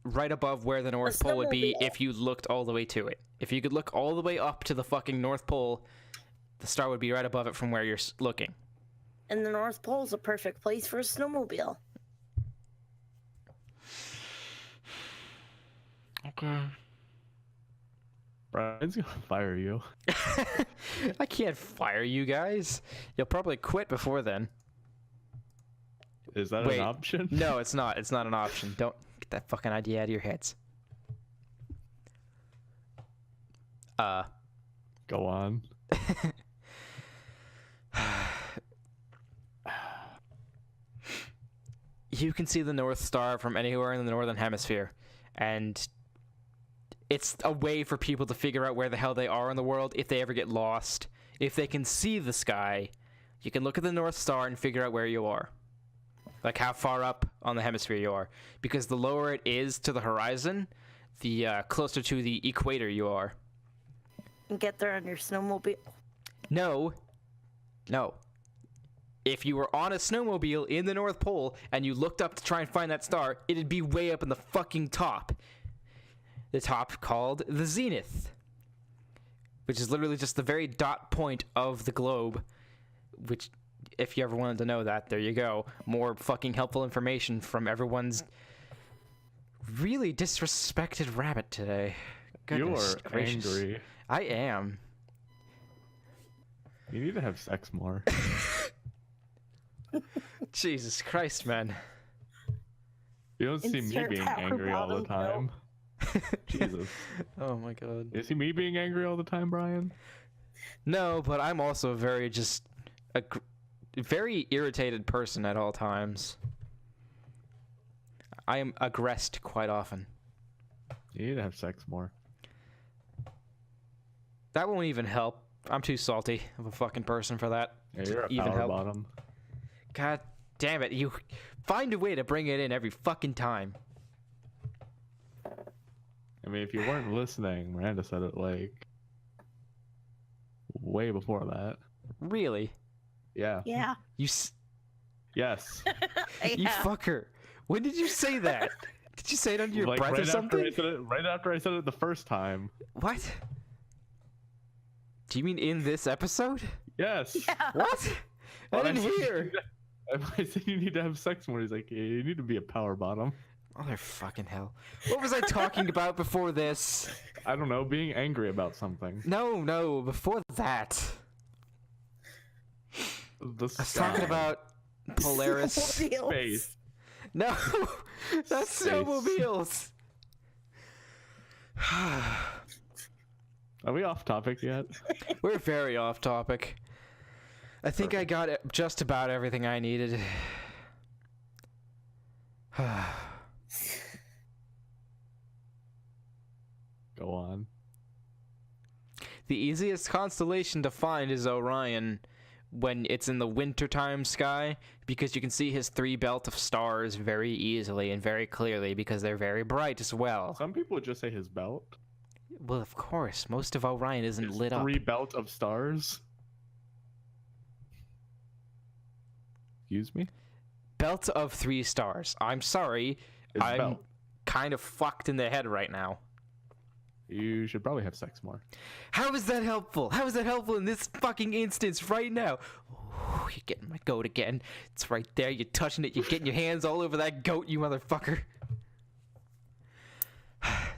right above where the North Pole would be snowmobile. if you looked all the way to it. If you could look all the way up to the fucking North Pole, the star would be right above it from where you're looking. And the North Pole's a perfect place for a snowmobile. Okay. Brian's gonna fire you. I can't fire you guys. You'll probably quit before then. Is that Wait, an option? No, it's not. It's not an option. Don't get that fucking idea out of your heads. Go on. You can see the North Star from anywhere in the Northern Hemisphere. And it's a way for people to figure out where the hell they are in the world if they ever get lost. If they can see the sky, you can look at the North Star and figure out where you are. Like how far up on the hemisphere you are. Because the lower it is to the horizon, the closer to the equator you are. And get there on your snowmobile. No. If you were on a snowmobile in the North Pole and you looked up to try and find that star, it'd be way up in the fucking top. The top called the zenith, which is literally just the very dot point of the globe, which, if you ever wanted to know that, there you go. More fucking helpful information from everyone's really disrespected rabbit today. Goodness You are gracious. angry. I am. You need to have sex more. Jesus Christ, man. You don't see me Insert being power angry all the bottom, time. Jesus. Oh my god. You see me being angry all the time, Brian? No, but I'm also very irritated person at all times. I am aggressed quite often. You need to have sex more. That won't even help. I'm too salty of a fucking person for that. Yeah, you're a even power help. bottom. God damn it. You find a way to bring it in every fucking time. I mean, if you weren't listening, Miranda said it like way before that. Really? Yeah. Yeah. Yes. Yeah. You fucker. When did you say that? Did you say it under your Like, breath right or something? Right after I said it the first time. What? Do you mean in this episode? Yes. Yeah. What? I didn't hear. I said you need to have sex more. He's like, yeah, you need to be a power bottom. Mother fucking hell. What was I talking about before this? I don't know, being angry about something. No, before that. The I was talking about Polaris. space. No, that's Space. snowmobiles. Are we off topic yet? We're very off topic. I think I got just about everything I needed. Go on. The easiest constellation to find is Orion when it's in the wintertime sky, because you can see his 3 belt of stars very easily and very clearly because they're very bright as well. Some people would just say his belt. Well, of course, most of Orion isn't His lit up. 3 belt of stars. Excuse me? Belt of 3 stars. I'm sorry. His I'm belt. kind of fucked in the head right now. You should probably have sex more. How is that helpful? How is that helpful in this fucking instance right now? Oh, you're getting my goat again. It's right there. You're touching it. You're getting your hands all over that goat, you motherfucker.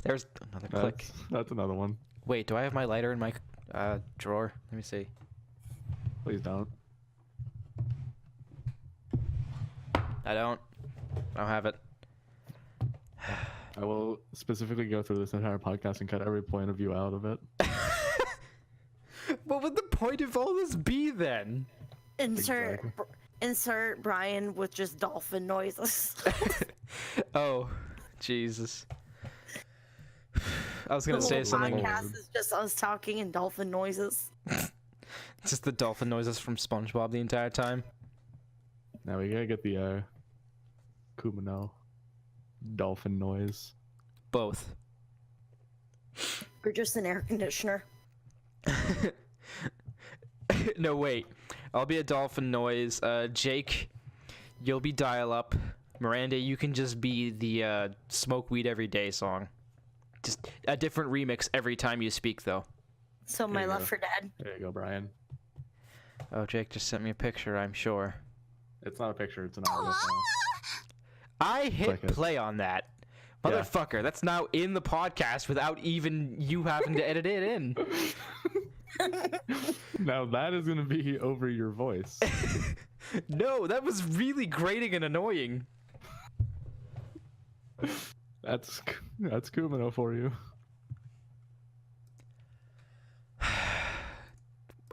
There's another click. That's another one. Wait, do I have my lighter in my drawer? Let me see. Please don't. I don't have it. I will specifically go through this entire podcast and cut every point of view out of it. What would the point of all this be then? Insert Brian with just dolphin noises. Oh, Jesus. I was gonna say something. Podcast is just us talking and dolphin noises. Just the dolphin noises from SpongeBob the entire time. Now we gotta get the Kumino dolphin noise. Both. Or just an air conditioner. No, wait. I'll be a dolphin noise. Jake, you'll be dial-up. Miranda, you can just be the smoke weed every day song. Just a different remix every time you speak, though. So my you love go. for dead. There you go, Brian. Oh, Jake just sent me a picture, I'm sure. It's not a picture, it's an audio file. I hit Click it. play on that. Yeah. Motherfucker, that's now in the podcast without even you having to edit it in. Now that is gonna be over your voice. No, that was really grating and annoying. That's Kumino for you.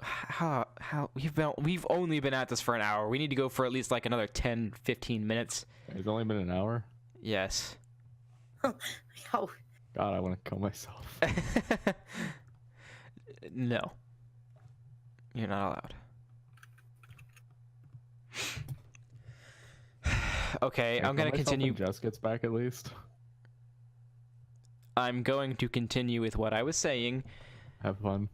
How we've only been at this for an hour. We need to go for at least like another 10-15 minutes. It's only been an hour. Yes. Oh, God, I want to kill myself. No. You're not allowed. Okay, I'm gonna continue. Jess gets back at least. I'm going to continue with what I was saying. Have fun.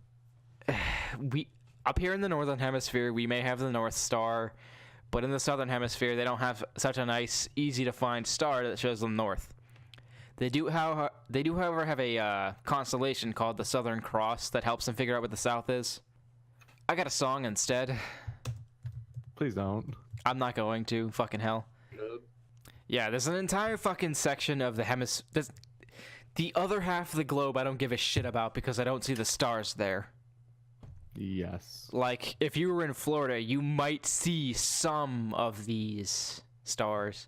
We up here in the northern hemisphere, we may have the North Star, but in the southern hemisphere, they don't have such a nice, easy to find star that shows them north. They do, however, have a constellation called the Southern Cross that helps them figure out what the south is. I got a song instead. Please don't. I'm not going to. Fucking hell. Good. Yeah, there's an entire fucking section of the hemisphere. The other half of the globe I don't give a shit about because I don't see the stars there. Yes. Like, if you were in Florida, you might see some of these stars,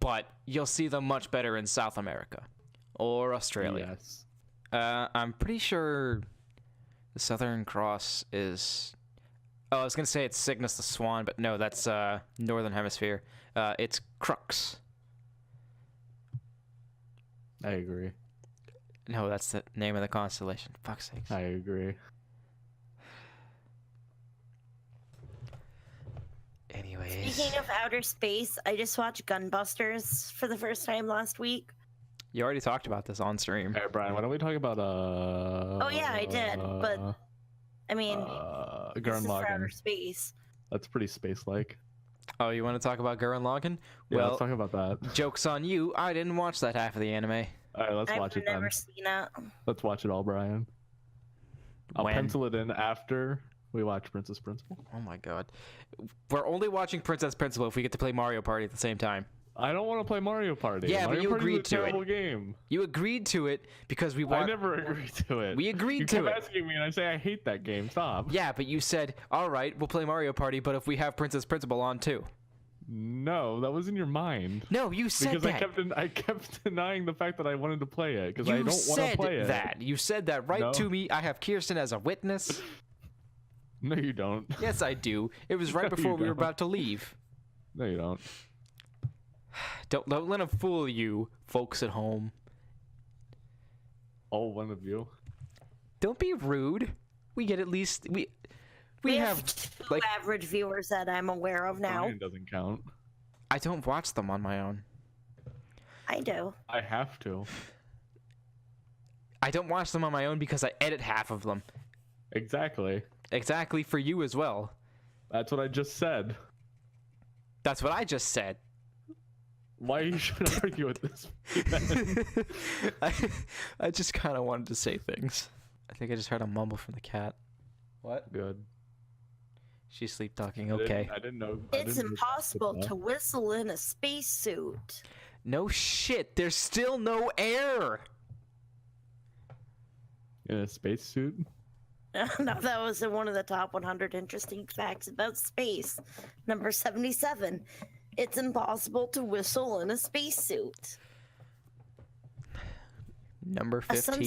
but you'll see them much better in South America or Australia. Yes. I'm pretty sure Southern Cross is... Oh, I was going to say it's Cygnus the Swan, but no, that's Northern Hemisphere. It's Crux. I agree. No, that's the name of the constellation. Fuck's sakes. I agree. Anyways. Speaking of outer space, I just watched Gunbusters for the first time last week. You already talked about this on stream. Hey, Brian, why don't we talk about Oh yeah, I did, but I mean, this Gurren is for outer Lagann. space. That's pretty space-like. Oh, you want to talk about Gurren Lagann? Yeah, Well, let's talk about that. joke's on you. I didn't watch that half of the anime. All right, let's watch I've it then. never seen it. Let's watch it all, Brian. I'll When? pencil it in after we watch Princess Principal. Oh my god. We're only watching Princess Principal if we get to play Mario Party at the same time. I don't want to play Mario Party. Yeah, but Mario you Party's agreed a to it. terrible game. You agreed to it because we I want... never agreed to it. We agreed you to keep it. asking me, and I say I hate that game. Stop. Yeah, but you said, all right, we'll play Mario Party, but if we have Princess Principal on too. No, that was in your mind. No, you said Because that. I kept denying the fact that I wanted to play it because I You don't want to said play it. that. You said that right No. to me. I have Kirsten as a witness. No, you don't. Yes, I do. It was right No, before you we were don't. about to leave. No, you don't. Don't let him fool you, folks at home. All one of you. Don't be rude. We get at least we have two like average viewers that I'm aware of now. Brian doesn't count. I don't watch them on my own. I do. I have to. I don't watch them on my own because I edit half of them. Exactly. Exactly for you as well. That's what I just said. That's what I just said. Why you should argue with this? Man? I just kind of wanted to say things. I think I just heard a mumble from the cat. What? Good. She's sleep talking. Okay. I didn't know. It's impossible to whistle in a spacesuit. No shit. There's still no air. In a spacesuit. No, that was one of the top 100 interesting facts about space. Number 77. It's impossible to whistle in a spacesuit. Number A 15.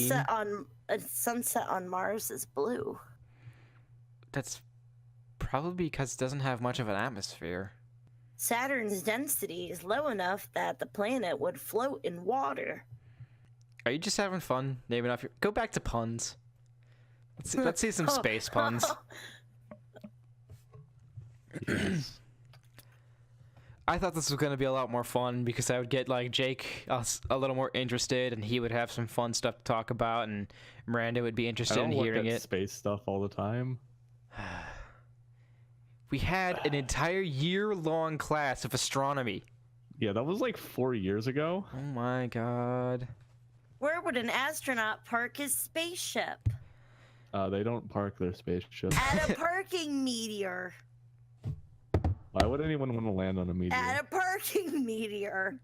sunset on Mars is blue. That's probably because it doesn't have much of an atmosphere. Saturn's density is low enough that the planet would float in water. Are you just having fun naming off your... Go back to puns. Let's see some space puns. I thought this was going to be a lot more fun because I would get like Jake a little more interested and he would have some fun stuff to talk about and Miranda would be I interested don't in look hearing at it. space stuff all the time. We had an entire year-long class of astronomy. Yeah, that was like 4 years ago. Oh my god. Where would an astronaut park his spaceship? They don't park their spaceship. At a parking meteor. Why would anyone want to land on a meteor? At a parking meteor.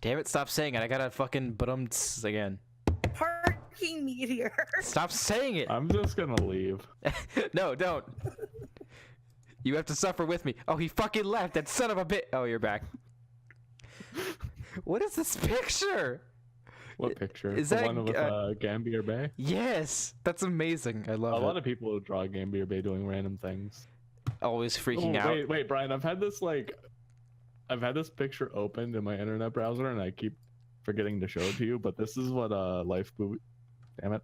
Damn it, stop saying it. I gotta fucking again. Parking meteor. Stop saying it. I'm just gonna leave. No, don't. You have to suffer with me. Oh, he fucking left. That son of a bit. Oh, you're back. What is this picture? What picture? Is The that one with Gambier Bay? Yes, that's amazing. I love A it. lot of people draw Gambier Bay doing random things. Always freaking Oh, out. Wait, Brian. I've had this picture opened in my internet browser, and I keep forgetting to show it to you. But this is what life buoy. Damn it.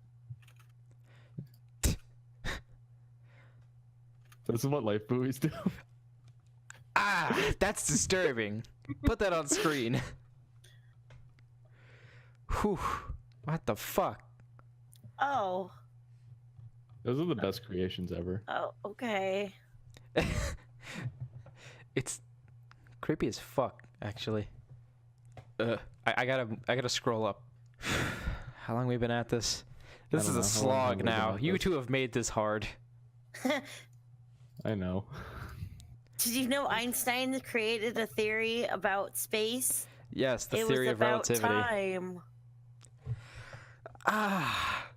This is what life buoys do. Ah, that's disturbing. Put that on screen. Whew. What the fuck? Oh. Those are the best creations ever. Oh, okay. It's creepy as fuck, actually. I gotta scroll up. How long have we been at this? This is a slog now. You two have made this hard. I know. Did you know Einstein created a theory about space? Yes, the it theory was of about relativity. time. Ah.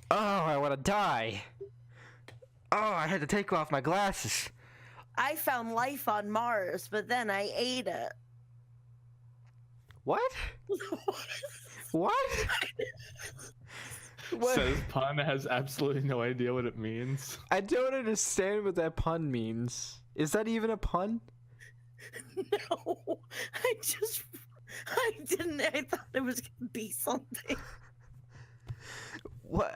Oh, I want to die. Oh, I had to take off my glasses. I found life on Mars, but then I ate it. What? What? says pun has absolutely no idea what it means. I don't understand what that pun means. Is that even a pun? No, I didn't. I thought it was gonna be something. What?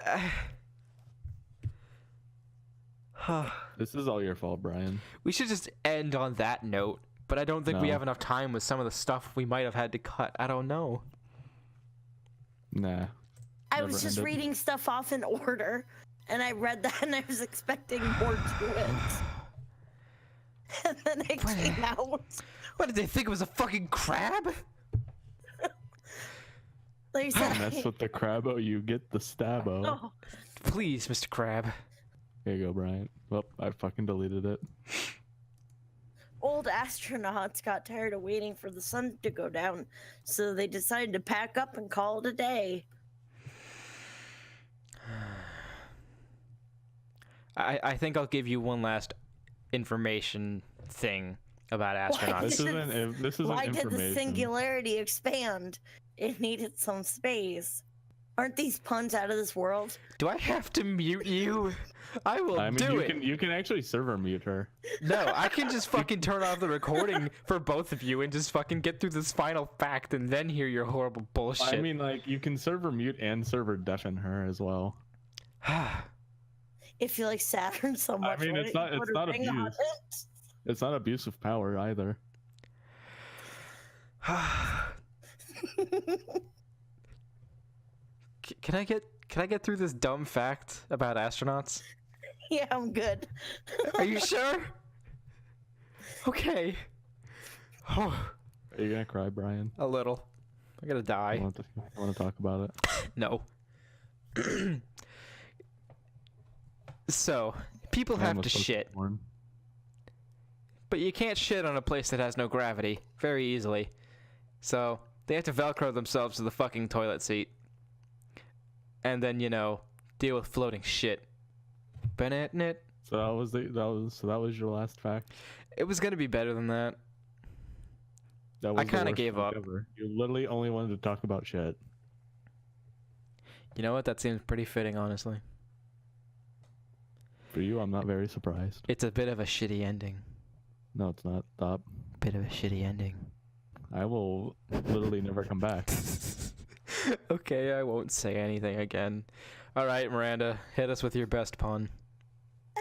This is all your fault, Brian. We should just end on that note, but I don't think we No. have enough time with some of the stuff we might have had to cut. I don't know. Nah. I Never was just ended. reading stuff off in order, and I read that, and I was expecting more to it. And then it came out. What did they think it was, a fucking crab? They Mess said, with the crabo, you get the stabo. oh, Please, Mr. Crab. Here you go, Brian. Well, I fucking deleted it. old astronauts got tired of waiting for the sun to go down, so they decided to pack up and call it a day. I think I'll give you one last information thing about astronauts. This isn't Why did the information. singularity expand? It needed some space. Aren't these puns out of this world? Do I have to mute you? I will I mean, do you it. can actually server mute her. No, I can just fucking turn off the recording for both of you and just fucking get through this final fact and then hear your horrible bullshit. I mean, like, you can server mute and server deafen her as well. If you like Saturn so much, mean, why it's don't you not put a ring on abuse. It's not abuse of power either. Can I get through this dumb fact about astronauts? it? Yeah, I'm good. Are you sure? Okay. Are you gonna cry, Brian? A little. I'm gonna I die. want to talk about it. No. So, people have to shit, but you can't shit on a place that has no gravity very easily. So, they have to Velcro themselves to the fucking toilet seat. And then, deal with floating shit. Bennett. So that was your last fact. It was gonna be better than that. That was I the kinda worst gave fact up. ever. You literally only wanted to talk about shit. You know what? That seems pretty fitting, honestly. For you, I'm not very surprised. It's a bit of a shitty ending. No, it's not. Stop. Bit of a shitty ending. I will literally never come back. Okay, I won't say anything again. All right, Miranda, hit us with your best pun.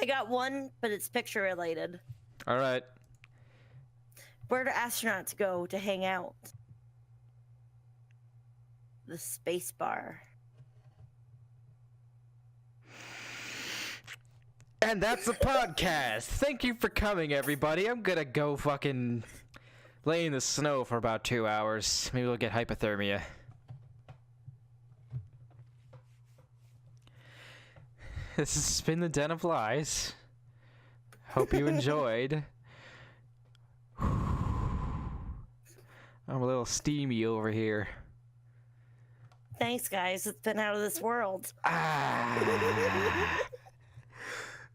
I got one, but it's picture related. All right. Where do astronauts go to hang out? The space bar. And that's the podcast. Thank you for coming, everybody. I'm gonna go fucking lay in the snow for about 2 hours. Maybe we'll get hypothermia. This has been the Den of Lies. Hope you enjoyed. I'm a little steamy over here. Thanks, guys. It's been out of this world.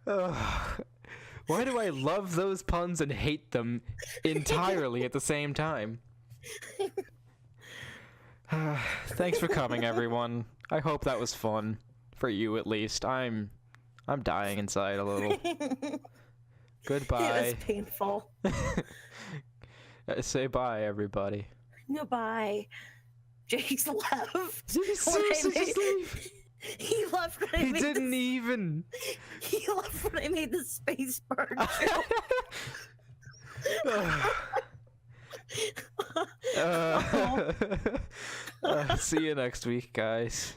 Ugh. Why do I love those puns and hate them entirely at the same time? Thanks for coming, everyone. I hope that was fun for you, at least. I'm dying inside a little. Goodbye. It was painful. Say bye, everybody. Goodbye. Jake's left. Did he seriously just leave? He left when I He made didn't even. He left when I made the space bar joke. See you next week, guys.